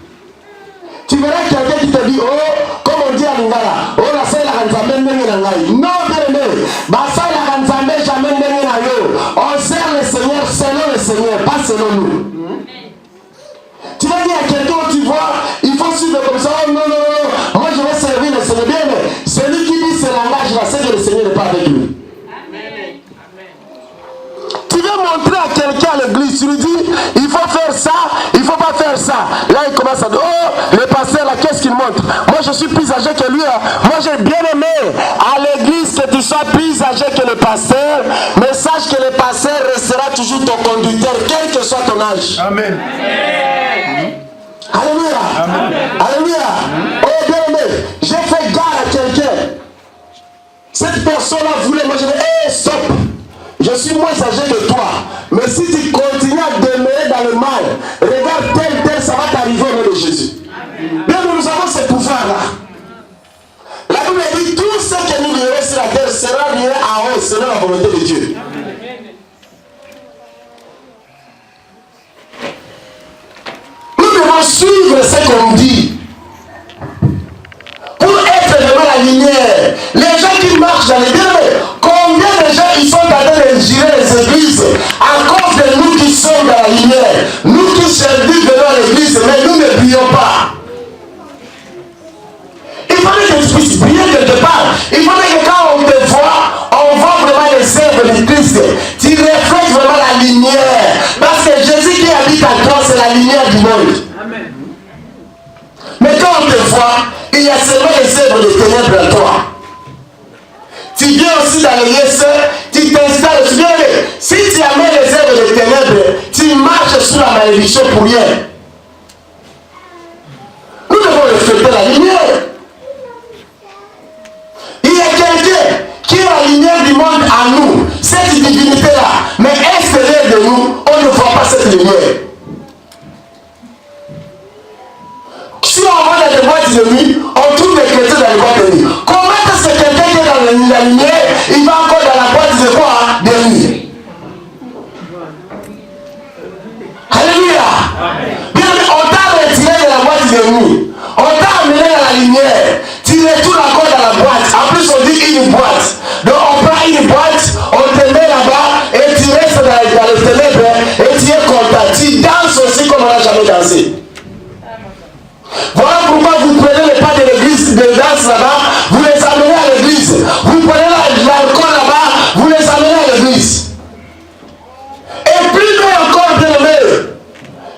Tu verras quelqu'un qui te dit, oh, comme on dit à Lingala, oh, la salle à Ganzamé n'est pas là. Non, bien aimé, la salle à Ganzamé jamais n'est pas là. On sert le Seigneur selon le Seigneur, pas selon nous. Tu vas dire à quelqu'un, tu vois, il faut suivre comme ça, oh non, non, non, moi je vais servir le Seigneur. Bien aimé, celui qui dit ce langage, là, c'est que le Seigneur n'est pas avec lui. Tu veux montrer à quelqu'un à l'église, tu lui dis, il faut faire ça, il ne faut pas faire ça. Là, il commence à dire, oh, le pasteur, là, qu'est-ce qu'il montre? Moi, je suis plus âgé que lui. Hein. Moi, j'ai bien aimé à l'église que tu sois plus âgé que le pasteur, mais sache que le pasteur restera toujours ton conducteur, quel que soit ton âge. Amen. Alléluia. Amen. Alléluia. Oh, bien aimé, j'ai fait gare à quelqu'un. Cette personne-là voulait, moi, je dis, hé, stop. Je suis moins âgé que toi. Mais si tu continues à demeurer dans le mal, regarde tel, ça va t'arriver au nom de Jésus. Bien, nous avons ce pouvoir-là. La Bible dit tout ce que nous verrons sur la terre sera lié à eux selon la volonté de Dieu. Nous devons suivre ce qu'on dit. Pour être devant la lumière. Les gens qui marchent dans les biens, combien de gens ils sont en train de gérer les églises à cause de nous qui sommes dans la lumière. Nous qui servions devant l'église, mais nous ne brillons pas. Il faudrait que tu puisses briller quelque part. Il faudrait que quand on te voit, on voit vraiment les œuvres de Christ. Tu reflètes vraiment la lumière. Parce que Jésus qui habite en toi, c'est la lumière du monde. Amen. Mais quand on te voit, il y a seulement les œuvres de ténèbres en toi. Tu viens aussi dans les lieux saints, tu t'installes, tu viens. Si tu amènes les œuvres de ténèbres, tu marches sous la malédiction pour rien. Nous devons refléter la lumière. Il y a quelqu'un qui est la lumière du monde en nous, cette divinité-là, mais extérieure de nous, on ne voit pas cette lumière. Si on va dans les boîtes de nuit, on trouve les chrétiens dans les boîtes de nuit. Comment est-ce que quelqu'un qui est dans la lumière, il va encore dans la boîte de quoi? De nuit. Alléluia. Bien, on t'a retiré de la boîte de nuit. On t'a amené dans la lumière. Tu retournes encore dans la boîte. En plus, on dit une boîte. Donc, on prend une boîte, on te met là-bas et tu restes dans les ténèbres et tu es content. Tu danses aussi comme on n'a jamais dansé. Voilà pourquoi vous prenez les pas de l'église de danse là-bas, vous les amenez à l'église. Vous prenez l'alcool là-bas, vous les amenez à l'église. Et plus loin encore, bien aimé,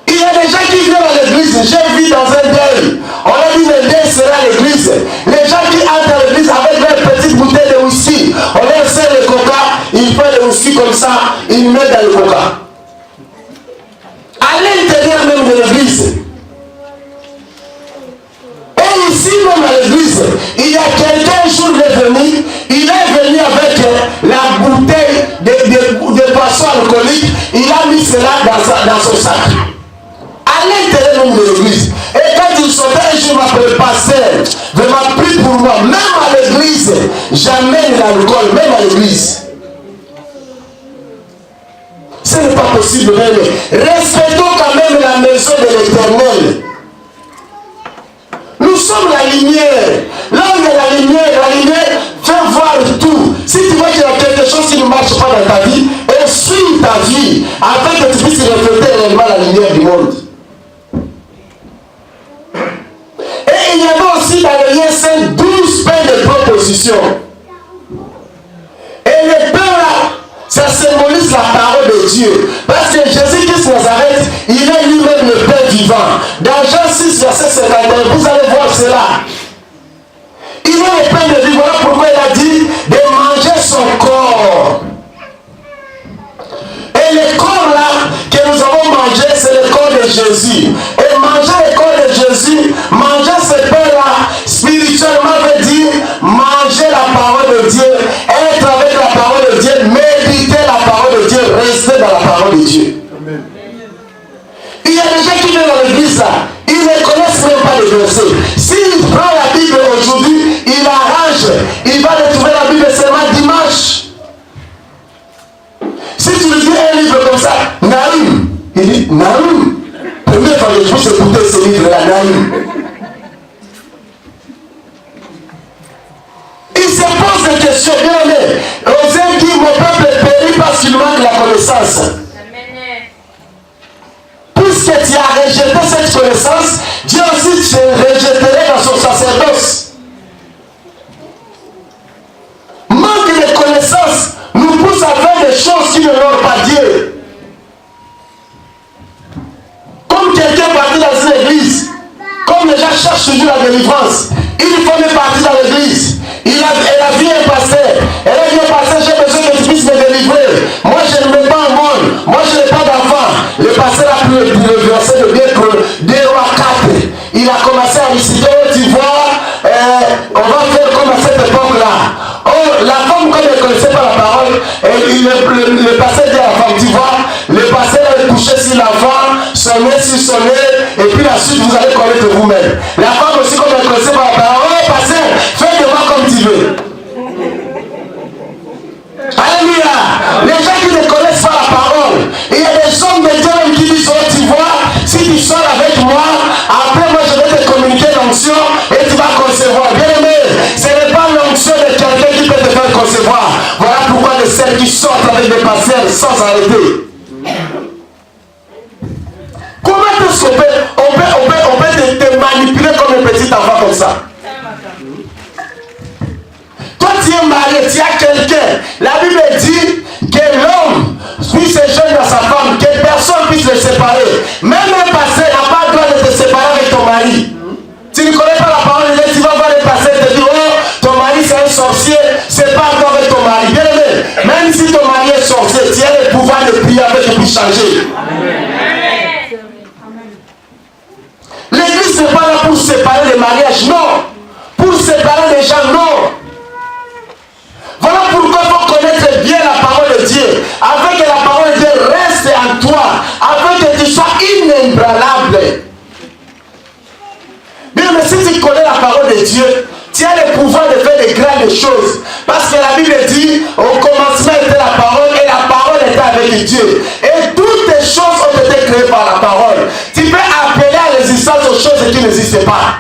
il y a des gens qui viennent à l'église. J'ai vu dans un deuil. On a dit le deuil sera à l'église. Les gens qui entrent à l'église avec leur petite bouteille de whisky, on leur sert le coca, ils font le whisky comme ça, ils mettent dans le coca. À l'intérieur même de l'église. Et ici même à l'église, il y a quelqu'un un jour venu, il est venu avec la bouteille de boisson alcoolique, il a mis cela dans son sac. À l'intérieur même de l'église. Et quand il sortait un jour, m'appelait pasteur, vraiment pris pour moi, même à l'église, j'amène l'alcool, même à l'église. Ce n'est pas possible, mais respectons quand même la maison de l'Éternel. Nous sommes la lumière. Là où il y a la lumière fait voir tout. Si tu vois qu'il y a quelque chose qui ne marche pas dans ta vie, suis ta vie afin que tu puisses refléter réellement la lumière du monde. Et il y avait aussi dans le lien saint 12 pains de proposition. Et les pains là, ça symbolise la parole de Dieu. Parce que Jésus-Christ Nazareth, il est lui-même le pain vivant. Dans Jean 6, verset 51, vous allez voir cela. Il est le pain de vie. Voilà pourquoi il a dit de manger son corps. Et le corps là que nous avons mangé, c'est le corps de Jésus. Et manger le corps de Jésus, manger ce pain là, spirituellement veut dire manger la parole de Dieu, être avec la parole de Dieu, méditer la parole de Dieu, rester dans la parole de Dieu. Amen. Il y a des gens qui viennent dans l'église là, ils ne connaissent même pas les versets. S'il prend la Bible aujourd'hui, il arrange, il va le trouver la Bible seulement dimanche. Si tu lui dis un livre comme ça, Naïm, il dit Naïm. Première fois que je puisse écouter ce livre-là, Naïm. Il se pose des questions, bien aimé. Osée dit, mon peuple périt parce qu'il manque la connaissance. Puisque tu as rejeté cette connaissance, Dieu aussi te rejetterait dans son sacerdoce. Manque de connaissance nous pousse à faire des choses qui ne l'ont pas Dieu. Comme quelqu'un parti dans une église, comme les gens cherchent toujours la délivrance, il faut me partir dans l'église. Elle a vu un pasteur. Elle a dit au pasteur, j'ai besoin que tu puisses me délivrer. Moi je ne mets pas un monde. Moi je n'ai pas d'enfant. Le pasteur a pris le verset de bien 2 Rois 4. Il a commencé à réciter, tu vois, on va faire comme à cette époque-là. Oh, la femme, comme elle ne connaissait pas la parole, le pasteur dit à la femme, tu vois, le pasteur a couché sur l'enfant, sonné sur son nez, et puis la suite, vous allez connaître vous-même. La femme aussi, comme elle ne connaissait pas la parole, oh, pasteur, fais de moi comme tu veux. Alléluia. Les gens qui ne connaissent pas la parole, il y a des hommes de Dieu qui disent, oh, tu vois, si tu sors avec moi, après moi je vais te communiquer l'onction et tu vas concevoir. Bien aimé, ce n'est pas l'onction de quelqu'un qui peut te faire concevoir. Voilà pourquoi les celles qui sortent avec des pasteurs sans arrêter. Comment est-ce qu'on peut te manipuler comme un petit enfant comme ça? Toi tu es marié, tu as quelqu'un. La Bible dit que l'homme puisse se joindre à sa femme, que personne puisse le séparer. Même un pasteur n'a pas le droit de te séparer avec ton mari. Tu ne connais pas la parole de Dieu, tu vas voir le pasteur et te dire, oh, ton mari c'est un sorcier, sépare-toi avec ton mari. Bien aimé, même si ton mari est sorcier, tu as le pouvoir de prier avec et puis changer. L'église n'est pas là pour séparer les mariages, non. Pour séparer les gens, non. Voilà pourquoi il faut connaître bien la parole de Dieu, afin que la parole de Dieu reste en toi, afin que tu sois inébranlable. Bien, mais si tu connais la parole de Dieu, tu as le pouvoir de faire des grandes choses. Parce que la Bible dit, au commencement était la parole, et la parole était avec Dieu. Et toutes les choses ont été créées par la parole. Tu peux appeler à l'existence aux choses qui n'existent pas.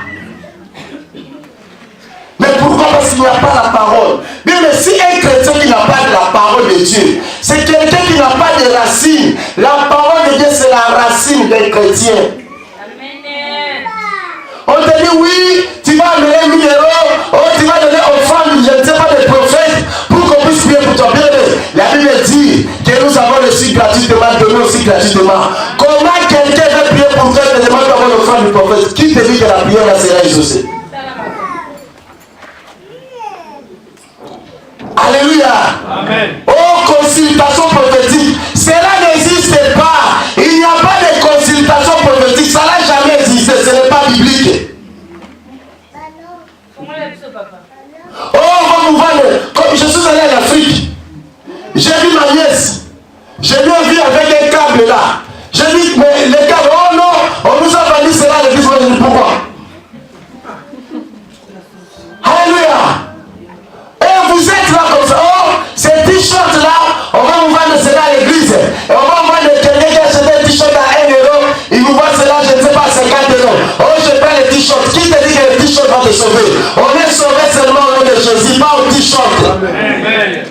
Mais pourquoi? Parce qu'il n'y a pas la parole. Bien, mais si un chrétien qui n'a pas de la parole de Dieu, c'est quelqu'un qui n'a pas de racines. La parole de Dieu, c'est la racine d'un chrétien. Amen. On te dit, oui, tu vas amener 1 000 €, oh, tu vas donner aux femmes, je ne sais pas, des prophètes, pour qu'on puisse prier pour toi. Bien, la Bible dit que nous avons reçu gratuitement, donné aussi gratuitement. Comment quelqu'un va prier pour toi et te demande d'avoir l'offrande du prophète? Qui te dit que la prière là sera exaucée? Alléluia. Amen. Oh, consultation prophétique. Cela n'existe pas. Il n'y a pas de consultation prophétique. Ça n'a jamais existé. Ce n'est pas biblique. Oh, on va vous voir. Comme je suis allé en Afrique, j'ai vu ma nièce. J'ai bien vu avec un câble là. J'ai dit, mais les câbles, oh non, on nous a vendu cela à l'église. Je dis, pourquoi? Alléluia. Et vous êtes là comme ça. Oh, ces t-shirts là, on va vous vendre cela à l'église. Et on va vous vendre quelqu'un qui a acheté un t-shirt à 1 €. Il vous vend cela, je ne sais pas, 50 €. Oh, je prends les t-shirts. Qui te dit que le t-shirt va te sauver? On est sauvé seulement au nom de Jésus, pas au t-shirt. Amen.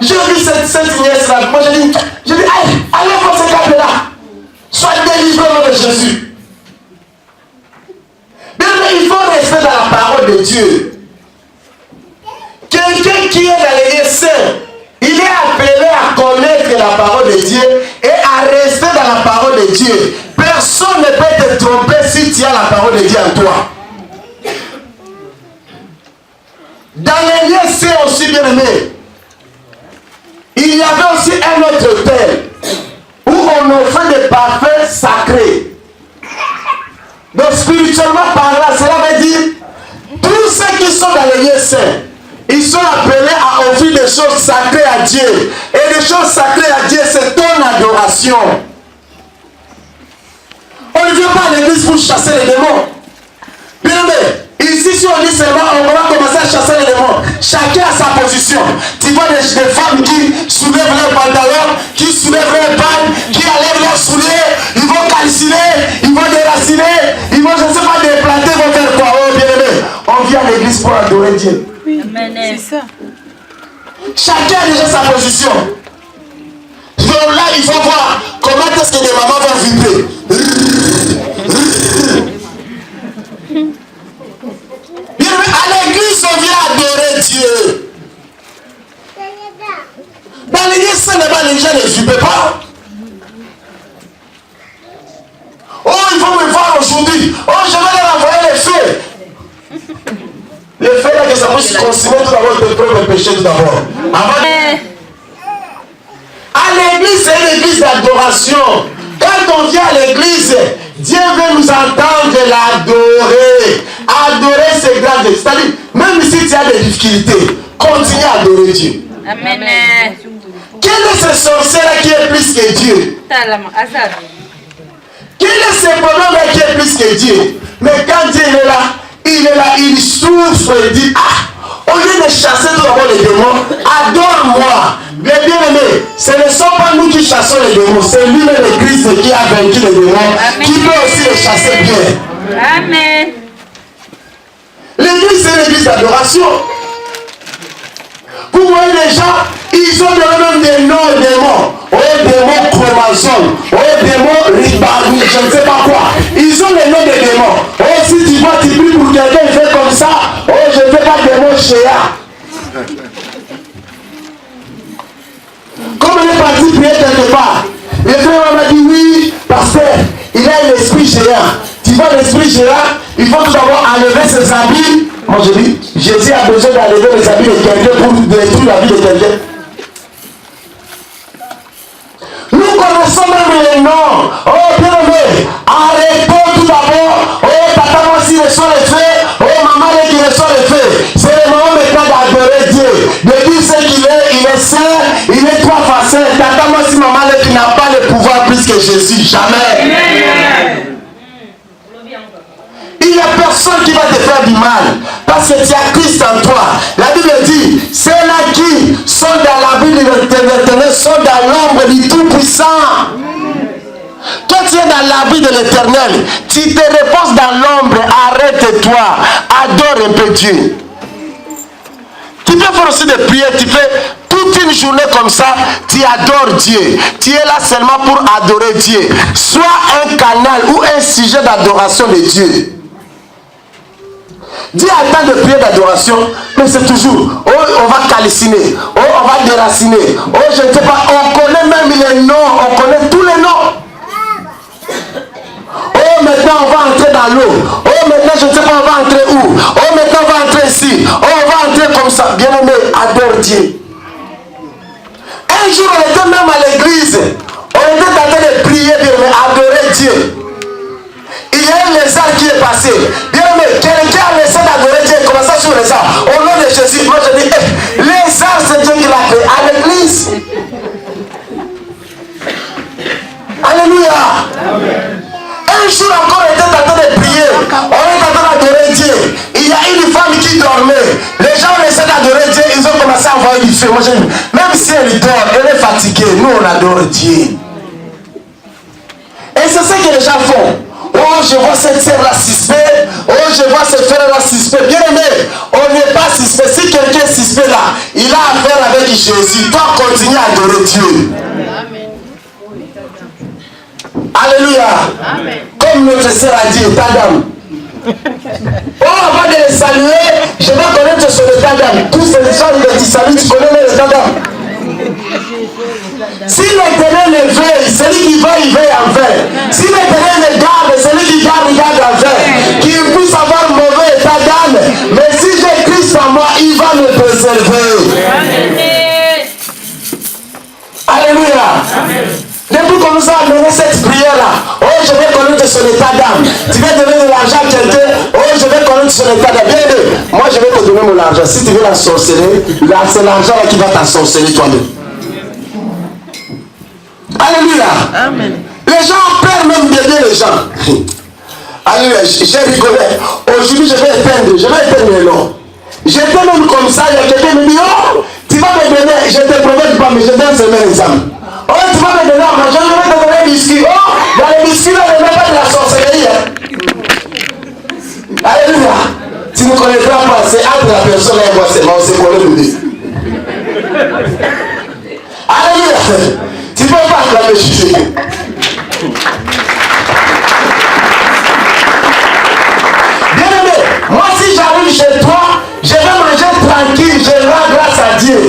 J'ai vu cette nièce là. Moi j'ai dit, allez voir ce câble là. Sois délivré au nom de Jésus. Bien, mais il faut rester dans la parole de Dieu. Quelqu'un qui est dans les saints, il est appelé à connaître la parole de Dieu et à rester dans la parole de Dieu. Peu toi. Dans les lieux saints aussi, bien aimé, il y avait aussi un autre autel où on offrait des parfums sacrés. Donc spirituellement parlant, cela veut dire tous ceux qui sont dans les lieux saints, ils sont appelés à offrir des choses sacrées à Dieu. Et les choses sacrées à Dieu, c'est ton adoration. On ne vient pas à l'église pour chasser les démons. Bien aimé, ici si on dit seulement, on va commencer à chasser les démons. Chacun a sa position. Tu vois des femmes qui soulèvent leurs pantalons, qui soulèvent leurs pannes, qui enlèvent leurs souliers, ils vont calciner, ils vont déraciner, ils vont, je ne sais pas, déplanter, ils vont faire quoi? Oh bien aimé, on vient à l'église pour adorer Dieu. Oui, c'est ça. Chacun a déjà sa position. Donc là, il faut voir comment est-ce que les mamans vont vibrer. Bien, à l'église, on vient adorer Dieu. Dans l'église, ce n'est pas les gens ne vibrent pas. Oh, ils vont me voir aujourd'hui. Oh, je vais leur envoyer les feux. Les feux là, que ça puisse consumer tout d'abord tes propres péchés tout d'abord. À l'église, c'est une église d'adoration. Quand on vient à l'église, Dieu veut nous entendre l'adorer. Adorer, c'est grand. C'est-à-dire, même si tu as des difficultés, continue à adorer Dieu. Amen. Quel est ce sorcier-là qui est plus que Dieu? Quel est ce problème-là qui est plus que Dieu? Mais quand Dieu est là, il souffre et dit, ah, au lieu de chasser tout d'abord les démons, adore-moi. Bien aimé, ce ne sont pas nous qui chassons les démons, c'est lui-même le Christ qui a vaincu les démons, Amen. Qui peut aussi les chasser bien. Amen. L'église, c'est l'église d'adoration. Vous voyez les gens, ils ont même des noms aux démons. Oh, démon chromazone. Oh, démon ribarni, je ne sais pas quoi. Ils ont les noms des démons. Oh, si tu vois, tu pries pour quelqu'un, il fait comme ça. Oh, je ne fais pas démon chéa. Comme on est parti prier quelque part, le frère m'a dit oui, pasteur, il a un esprit géant. Tu vois l'esprit géant, il faut tout d'abord enlever ses habits. Moi je dis, Jésus a besoin d'enlever les habits de quelqu'un pour détruire la vie de quelqu'un. Nous connaissons même les noms. Oh bien aimé, arrêtons tout d'abord. Oh papa moi si reçoit les faits. Oh maman qui reçoit les faits. C'est le moment maintenant d'adorer Dieu. De dire ce qu'il est, il est saint, il est trois façons. Tata moi si maman qui n'a pas le pouvoir plus que Jésus, jamais. Il n'y a personne qui va te faire du mal parce que tu as Christ en toi. La Bible dit, ceux-là qui sont dans la vie de l'Éternel sont dans l'ombre du Tout-Puissant. Toi tu es dans la vie de l'Éternel, tu te reposes dans l'ombre, arrête-toi, adore un peu Dieu. Tu peux faire aussi des prières, tu fais toute une journée comme ça, tu adores Dieu. Tu es là seulement pour adorer Dieu. Sois un canal ou un sujet d'adoration de Dieu. Dieu attend de prières d'adoration, mais c'est toujours, oh on va calciner, oh on va déraciner, oh je ne sais pas, on connaît même les noms, on connaît tous les noms. Oh maintenant on va entrer dans l'eau, oh maintenant je ne sais pas on va entrer où, oh maintenant on va entrer ici, oh on va entrer comme ça. Bien aimé, adore Dieu. Un jour on était même à l'église, on était en train de prier, bien aimé, adorer Dieu. Il y a un lézard qui est passé. Bien aimé, quelqu'un a laissé d'adorer Dieu, commença sur le lézard. Au nom de Jésus, moi je dis, lézard c'est Dieu qui l'a fait à l'église. Alléluia. Un jour encore, on était en train de prier. On est en train d'adorer Dieu. Il y a une femme qui dormait. Les gens ont laissé d'adorer Dieu. Ils ont commencé à envoyer du feu. Moi, je dis, même si elle dort, elle est fatiguée. Nous, on adore Dieu. Et c'est ce que les gens font. Oh, je vois cette sœur-là suspect. Oh, je vois ce frère-là suspect. Bien aimé, on n'est pas suspect. Si quelqu'un est suspect là, il a affaire avec Jésus. Toi, continue à adorer Dieu. Amen. Alléluia. Amen. Comme notre sœur a dit, état d'âme. Oh, avant de les saluer, je vais connaître son état d'âme. Tous ces gens, ils me disent salut, tu connais l'état d'âme. Si l'Éternel le veille, celui qui veille, il veille en vain. Si l'Éternel le garde, celui qui garde, il garde en vain. Qu'il puisse avoir mauvais état d'âme. Mais si j'ai Christ en moi, il va me préserver. Alléluia. Depuis qu'on nous a amené cette prière-là, oh, je vais connaître son état d'âme. Tu vas donner de l'argent à quelqu'un, oh, je vais connaître son état d'âme. Bien aimé, moi je vais te donner mon argent. Si tu veux la sorceller, là, c'est l'argent qui va t'ensorceller toi-même. Alléluia. Amen. Les gens ont peur même d'aider les gens. Alléluia. J'ai rigolé. Aujourd'hui, je vais éteindre les noms. J'étais même comme ça, il y a quelqu'un qui me dit, oh, tu vas me donner, je te promets pas, mais je donne seulement l'examen. Oh, tu vas me donner à manger, je vais te donner des biscuits. Oh, dans les biscuits, là, ne mets pas de la sorcellerie. Hein. Alléluia. Tu ne connaîtras pas, c'est entre la personne et moi, c'est moi, c'est pour le bébé. Alléluia. Tu ne peux pas acclamer Jésus. Bien-aimé, moi si j'arrive chez toi, je vais manger tranquille, je rends grâce à Dieu.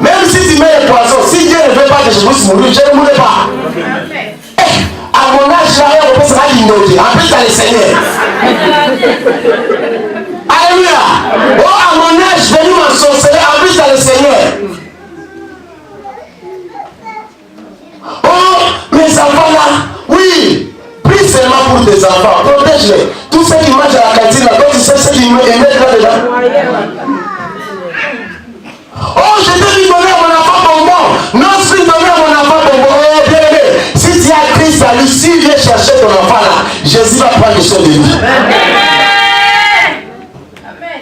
Même si tu mets les poissons, si Dieu ne veut pas que je puisse mourir, je ne mourrai pas. À mon âge, là, on peut se faire l'innover. En plus, tu as le Seigneur. Alléluia. Oh, à mon âge, je vais m'en sorcerer. En plus, tu as le Seigneur. Oh, mes enfants là, oui, prie seulement pour tes enfants, protège-les. Tous ceux qui mangent à la cantine là, quand tu sais ceux qui émettent là-dedans. Oh, je t'ai dit donner à mon enfant bonbon. Non, je vais donner à mon enfant bonbon. Oh, bien aimé, si tu as Christ à lui, s'il vient chercher ton enfant là, Jésus va prendre soin de lui. Amen.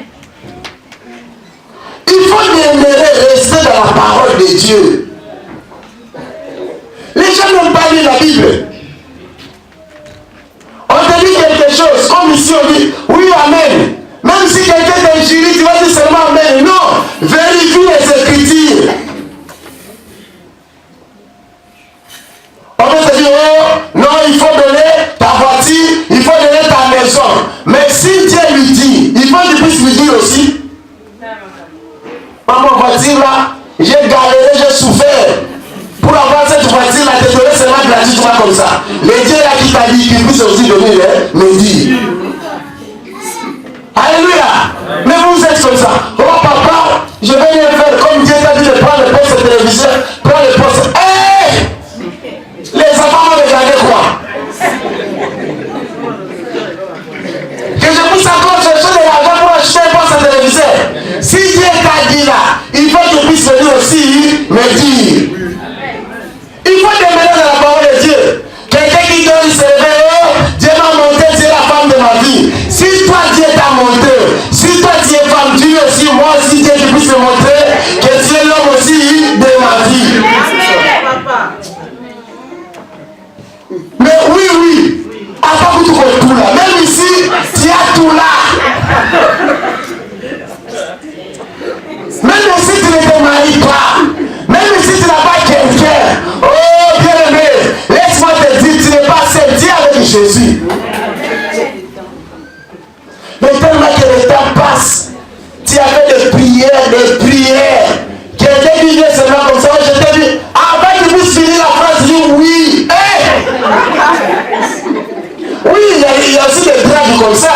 Il faut demeurer, rester dans la parole de Dieu. Les gens n'ont pas lu la Bible. On te dit quelque chose, comme ici on dit, oui, amen. Même si quelqu'un t'injurie, tu vas dire seulement amen. Non, vérifie les Écritures. On peut te dire, oh, non, il faut donner ta voiture, il faut donner ta maison. Mais si Dieu lui dit, il faut qu'il puisse lui dire aussi, ma voiture là, j'ai galéré, j'ai souffert. Pour avoir cette voiture-là, te donner seulement gratuitement comme ça. Les dieux là qui t'a dit qu'il puisse aussi donner, me dit. Alléluia. Mais vous êtes comme ça. Oh papa, je vais rien faire. Comme Dieu t'a dit de prendre le poste de télévision, prends le poste. Hey! Les enfants vont regarder quoi? Que je puisse encore chercher de l'argent pour acheter un poste de télévision. Si Dieu t'a dit là, il faut qu'il puisse venir aussi me dire. Il faut demeurer dans la parole de Dieu. Quelqu'un qui donne se réveille, oh, Dieu m'a monté, Dieu est la femme de ma vie. Si toi Dieu t'a monté, si toi tu es femme, Dieu aussi, moi aussi Dieu qui puisse me montrer que tu es l'homme aussi de ma vie. Mais oui, à part tout là, même ici, tu as tout là. Même si tu ne te maries pas, même si tu n'as pas quelqu'un, oh bien aimé, laisse-moi te dire, tu n'es pas seul, dis avec Jésus. Mais tellement que le temps passe, tu as fait des prières. Quelqu'un qui vient seulement comme ça, je te dis, avant que tu puisses finir la phrase, dis oui. Hey! Oui, il y a aussi des dragues comme ça.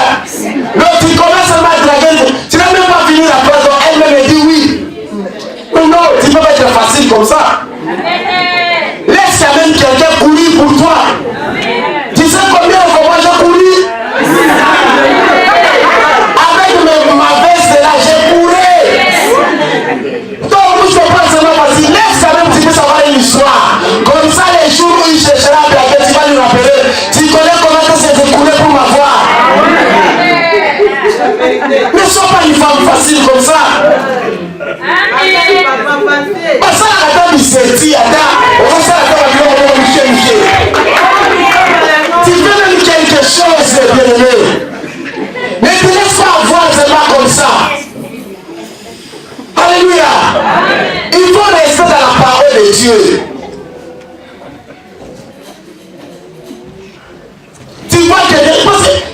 Donc tu commences seulement à draguer, tu n'as même pas fini la phrase, donc elle-même dit oui. Mais non, tu ne peux pas être facile comme ça. Laisse quand même quelqu'un courir pour toi. Tu sais combien de fois j'ai couru? Avec ma veste là, j'ai couru. Donc vous ne pas seulement facile. Laisse quand même, tu peux savoir une histoire. Comme ça, les jours où il cherchera à plaquer, tu vas lui rappeler. Tu connais comment c'est couru pour m'avoir. Ne sois pas une femme facile comme ça. Ça la dame ici, on va faire la tu fais même quelque chose, bien aimé. Ne te laisse pas avoir seulement comme ça. Alléluia. Il faut rester dans la parole de Dieu. Tu vois que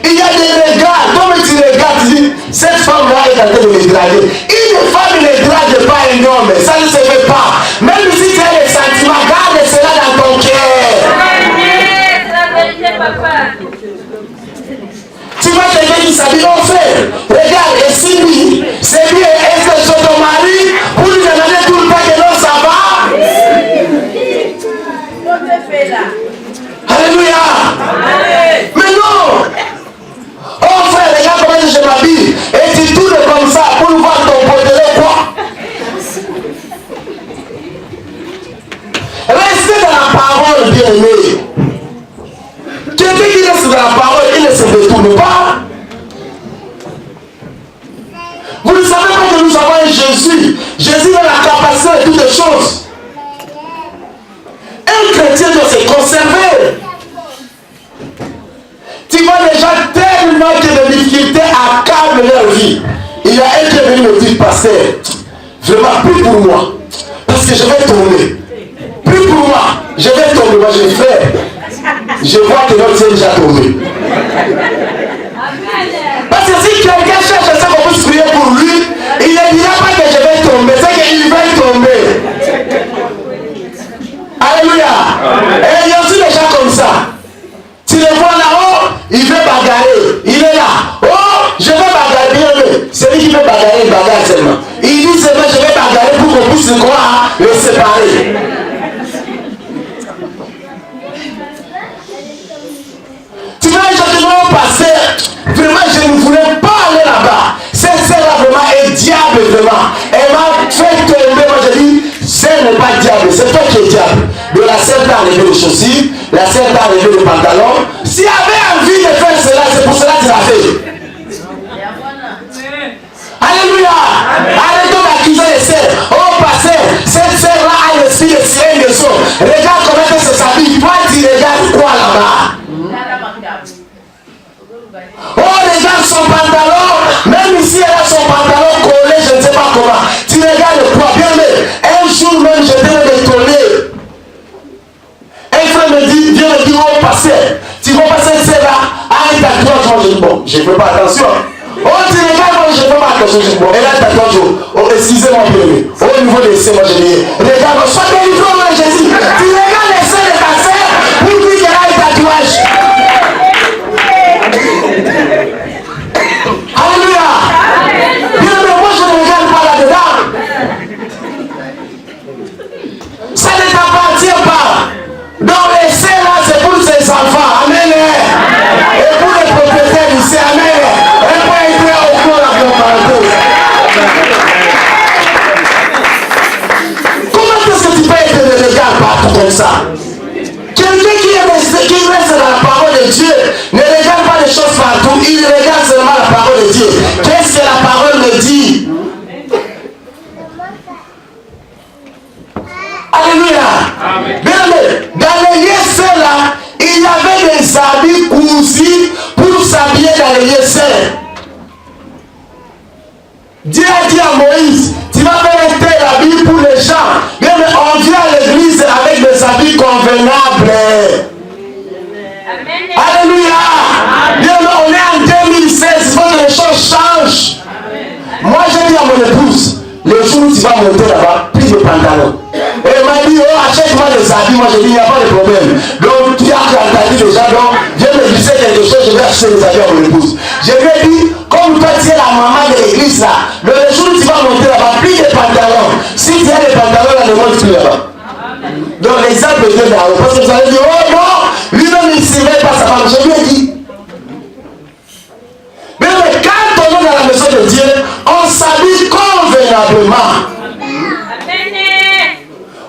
il y a des regards. Comme tu regardes, tu dis, cette femme-là est en train de me draguer. Une femme ne drague pas un homme. Ça ne se fait pas. Même si tu as les sentiments. parole, bien aimé. Quelqu'un qui reste dans la parole, il ne se détourne pas. Vous ne savez pas que nous avons un Jésus. Jésus a la capacité de toutes les choses. Un chrétien doit se conserver. Tu vois les gens tellement que les difficultés accablent leur vie. Il y a un qui est venu me dire, pasteur, vraiment plus pour moi. Parce que je vais tomber. Plus pour moi. Je vais tomber. Moi je vais faire. Je vois que l'autre est déjà tombé. Parce que si quelqu'un cherche à ça qu'on puisse prier pour lui, il ne dira pas que je vais tomber, c'est qu'il va tomber. Alléluia. Et il y a aussi des gens comme ça. Tu le vois là-haut, il veut bagarrer. Il est là. Oh, je vais bagarrer. Bien, mais celui qui veut bagarrer, il bagarre seulement. Il dit seulement je vais bagarrer pour qu'on puisse le séparer. Tu vois, exactement passé. Vraiment, je ne voulais pas aller là-bas. Cette sœur-là, vraiment, est diable, vraiment. Elle m'a fait tomber. Moi, je dis, ce n'est pas diable, c'est toi qui es diable. Donc, la sœur t'a enlevé les chaussures, la sœur t'a enlevé le pantalon. Si elle avait envie de faire cela, c'est pour cela que tu l'as fait. Alléluia. Arrêtons d'accuser les sœurs. Oh, pasteur, cette sœur-là a le style de sirène de son. Regarde comment elle se s'habille. Toi, tu regardes quoi là-bas? Oh, regarde son pantalon. Même ici, elle a son pantalon collé, je ne sais pas comment. Tu regardes quoi? Bien, mais un jour même, je devais m'étonner. Un frère me dit, viens me dire, oh, pasteur, tu vois passer celle-là, un tatouage. Moi, je dis, bon, je ne fais pas attention. Oh, tu regardes, moi, je ne fais pas attention. Je dis, bon, elle a un tatouage. Oh, excusez-moi, bien aimé. Au niveau des seins, moi, je dis, regarde, sois délivré au nom de Jésus. Tu regardes les seins de ta sœur pour dire qu'elle a un tatouage. Alléluia. Bien, mais moi, je ne regarde pas là-dedans. Ça ne t'appartient pas. Donc les seins là, c'est pour ses enfants. Amen. Et pour les propriétaires ici. Amen. Et pour entrer au cours de la parenthèse. Comment est-ce que tu peux être de regard partout comme ça? Quelqu'un qui reste dans la parole de Dieu ne regarde pas les choses partout. Il regarde seulement la parole de Dieu. Qu'est-ce que la parole me dit? Alléluia. Bien, dans les yeux là, il y avait des habits cousus pour s'habiller dans les yeux. Dieu a dit à Moïse, tu vas faire un tel habit pour les gens. Bien, mais on vient à l'église avec des habits convenables. Amen. Alléluia. Bien, mais on est en 2016, il faut que les choses changent. Moi, j'ai dit à mon épouse, le jour où tu vas monter là-bas, pris de pantalon. Et elle m'a dit, oh, achète-moi des habits. Moi, j'ai dit, il n'y a pas de problème. Donc, tu as entendu déjà, donc, viens me glisser quelque chose, je vais acheter des habits à mon épouse. Je lui ai dit, comme toi, tu es la maman de l'église là, le jour où tu vas monter là-bas, pris des pantalons. Si tu as des pantalons là, ne monte plus là-bas. Donc, l'exemple vient là-haut. Parce que vous allez dire, oh non, lui-même, il ne s'éveille pas sa femme. Je lui ai dit. Mais quand on est dans la maison de Dieu, on s'habille convenablement.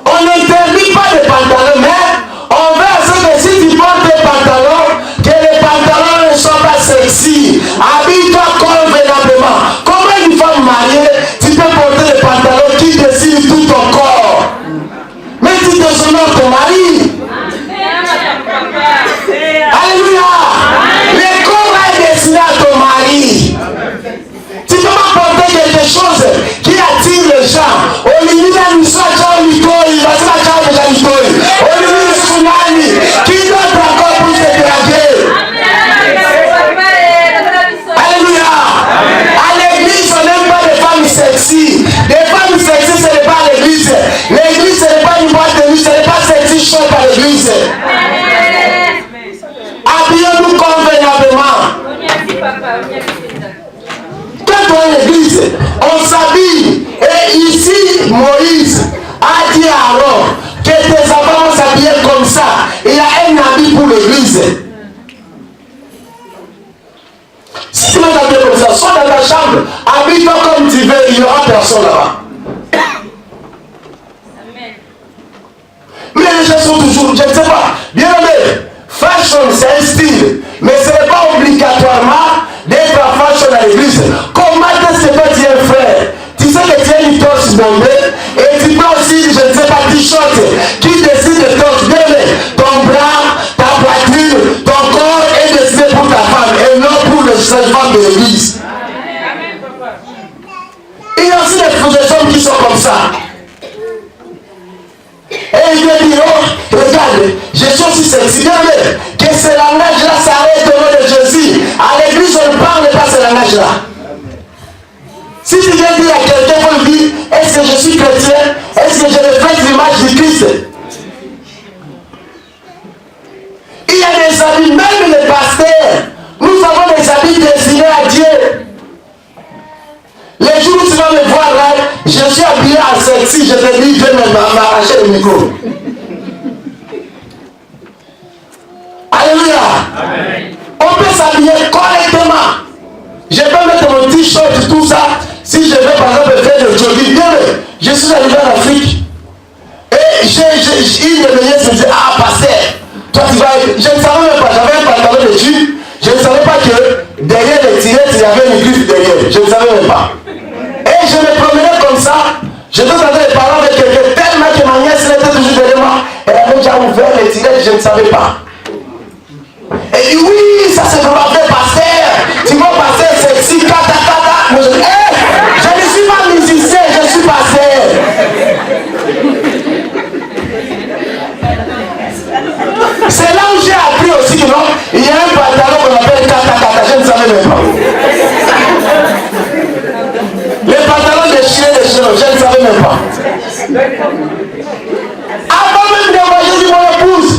On n'interdit pas de pantalons, mais on veut à ce que si tu portes des pantalons, que les pantalons ne soient pas sexy. Habille-toi convenablement. Comment une femme mariée, tu peux porter des pantalons qui dessinent tout ton corps? Mais tu déshonores ton mari. Alléluia. Le corps est destiné à ton mari. Tu peux pas porter quelque chose qui attire les gens. Olivia Nissacha Litoi, Vassacha de la Litoi. Olivia Tsunami, qui d'autre encore pour se draguer? Alléluia. À l'église, on n'aime pas des femmes sexy. Des femmes sexy, ce n'est pas l'église. L'église, ce n'est pas une boîte de nuit, ce n'est pas sexy shop à l'église. Habillons-nous convenablement. Quand on est à l'église, on s'habille. Et ici, Moïse a dit à Aaron que tes enfants vont s'habiller comme ça. Il y a un habit pour l'église. Si tu vas t'habiller comme ça, sois dans ta chambre, habille-toi comme tu veux, il n'y aura personne là-bas. Mais les gens sont toujours je ne sais pas. Bien aimé, fashion c'est un style, mais ce n'est pas obligatoirement d'être en fashion à l'église. Comment est-ce que toi tu es frère? Tu sais que tu es une torche bombée et tu peux aussi, je ne sais pas, t-shirt qui décide de torche. Bien aimé, ton bras, ta poitrine, ton corps est décidé pour ta femme et non pour le changement de l'église. Il y a aussi des hommes qui sont comme ça. Et il me dit, oh, regarde, je suis aussi sexy. Bien aimé, que ce langage-là s'arrête au nom de Jésus. À l'église, on ne parle pas ce langage-là. Si tu viens dire à quelqu'un, on lui dit, est-ce que je suis chrétien? Est-ce que je reflète l'image du Christ? Il y a des habits, même les pasteurs, nous avons des habits destinés à Dieu. Les jours où tu vas me voir là, je suis habillé en sexy, je te dis, je vais m'arracher le micro. Alléluia. Amen. On peut s'habiller correctement. Je peux mettre mon t-shirt, tout ça. Si je vais par exemple faire le jogging, bien, je suis arrivé en Afrique. Et il me disait, ah, pasteur, toi tu vas. Je ne savais même pas, j'avais un pantalon de jupe. Je ne savais pas que derrière les tirettes, il y avait une griffe derrière. Je ne savais même pas. Et je me promenais comme ça. Je devais entendre les parents de quelqu'un tellement que ma nièce était toujours derrière moi. Elle avait déjà ouvert les tirettes, je ne savais pas. Et dit oui, ça c'est vraiment vrai, pasteur. Tu vois, pasteur sexy, kata. Moi je dis, je ne suis pas musicien, je suis pasteur. C'est là où j'ai appris aussi que non, il y a un pantalon qu'on appelle kata, je ne savais même pas. Les pantalons de chien, je ne savais même pas. Avant même d'envoyer du mon épouse,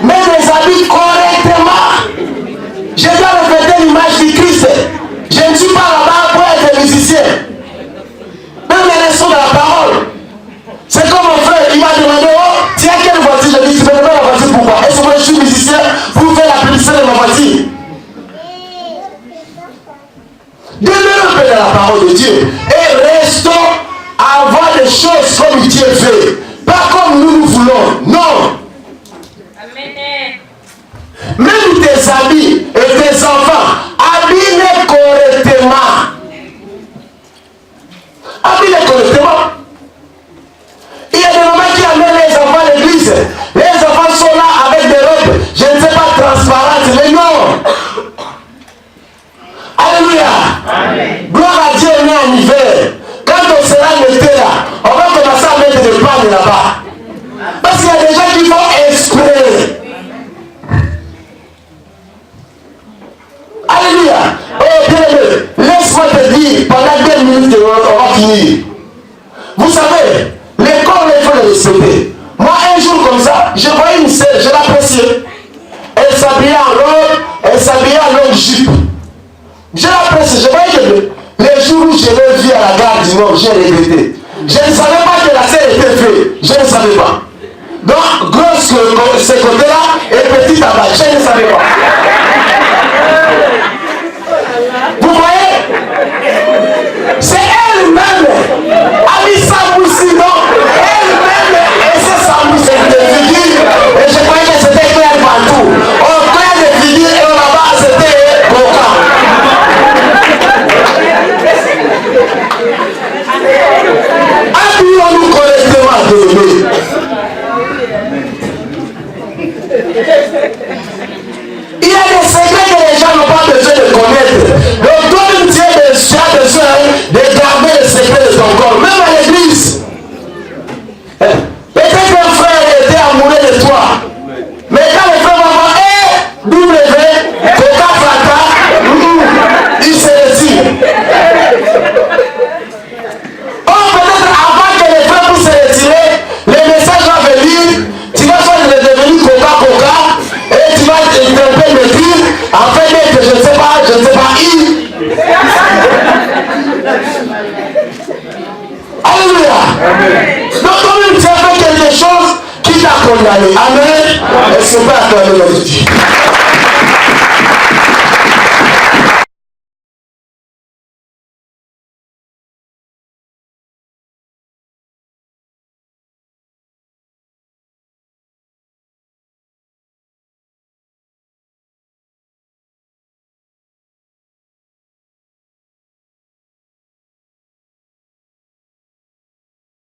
mets des habits correctement. Je dois refléter l'image du Christ. Je ne suis pas là-bas pour être musicien. Même les leçons de la parole. C'est comme mon frère, il m'a demandé, oh, tiens, quelle voiture? Je dis, tu me demandes la voiture pourquoi? Est-ce que moi je suis musicien pour faire la publicité de ma voiture? Demeurons un peu dans la parole de Dieu et restons à voir les choses comme Dieu veut, pas comme nous voulons. Non. Amen. Même tes amis et tes enfants, habille-les correctement. Habille-les correctement. Il y a des moments qui amènent les enfants à l'église. Les enfants sont là avec des robes, je ne sais pas, transparentes, mais non. Alléluia. Amen. Gloire à Dieu, on est en hiver. Quand on sera en été là, on va commencer à mettre des pannes là-bas. Parce qu'il y a des gens qui font exprès. Alléluia. Oh bien aimé, laisse-moi te dire, pendant 2 minutes, on va finir. Vous savez, les corps, il faut les respecter. Moi, un jour comme ça, je voyais une sœur, je l'appréciais. Elle s'habillait en robe, elle s'habillait en longue jupe. Je l'apprécie, je voyais que les jours où je l'ai vu à la gare du Nord, j'ai regretté. Je ne savais pas que la sœur était faite. Je ne savais pas. Donc, grosse que ce côté-là et petit tabac, je ne savais pas. Vous voyez? C'est elle-même. Alissa Moussi, non? Elle-même, et c'est sa mousse de figure. Et je croyais que c'était clair partout. On clair de figure et là-bas, c'était Coca. Habillons-nous correctement, bien-aimés. Il y a des secrets que les gens n'ont pas besoin de connaître. Donc toi-même tu as besoin de garder les secrets de ton corps, même à l'église. Peut-être qu'un frère était amoureux de toi. Mais quand le frère va voir, W, Coca Fata, il se retire. Oh, peut-être avant que le frère puisse se retirer, le message va venir, tu vas devenir Coca, et tu vas te me dire, afin d'être, je ne sais pas, Alléluia. Donc toi-même tu as fait quelque chose qui t'a condamné. Amen. Et c'est pas acclamer notre Dieu.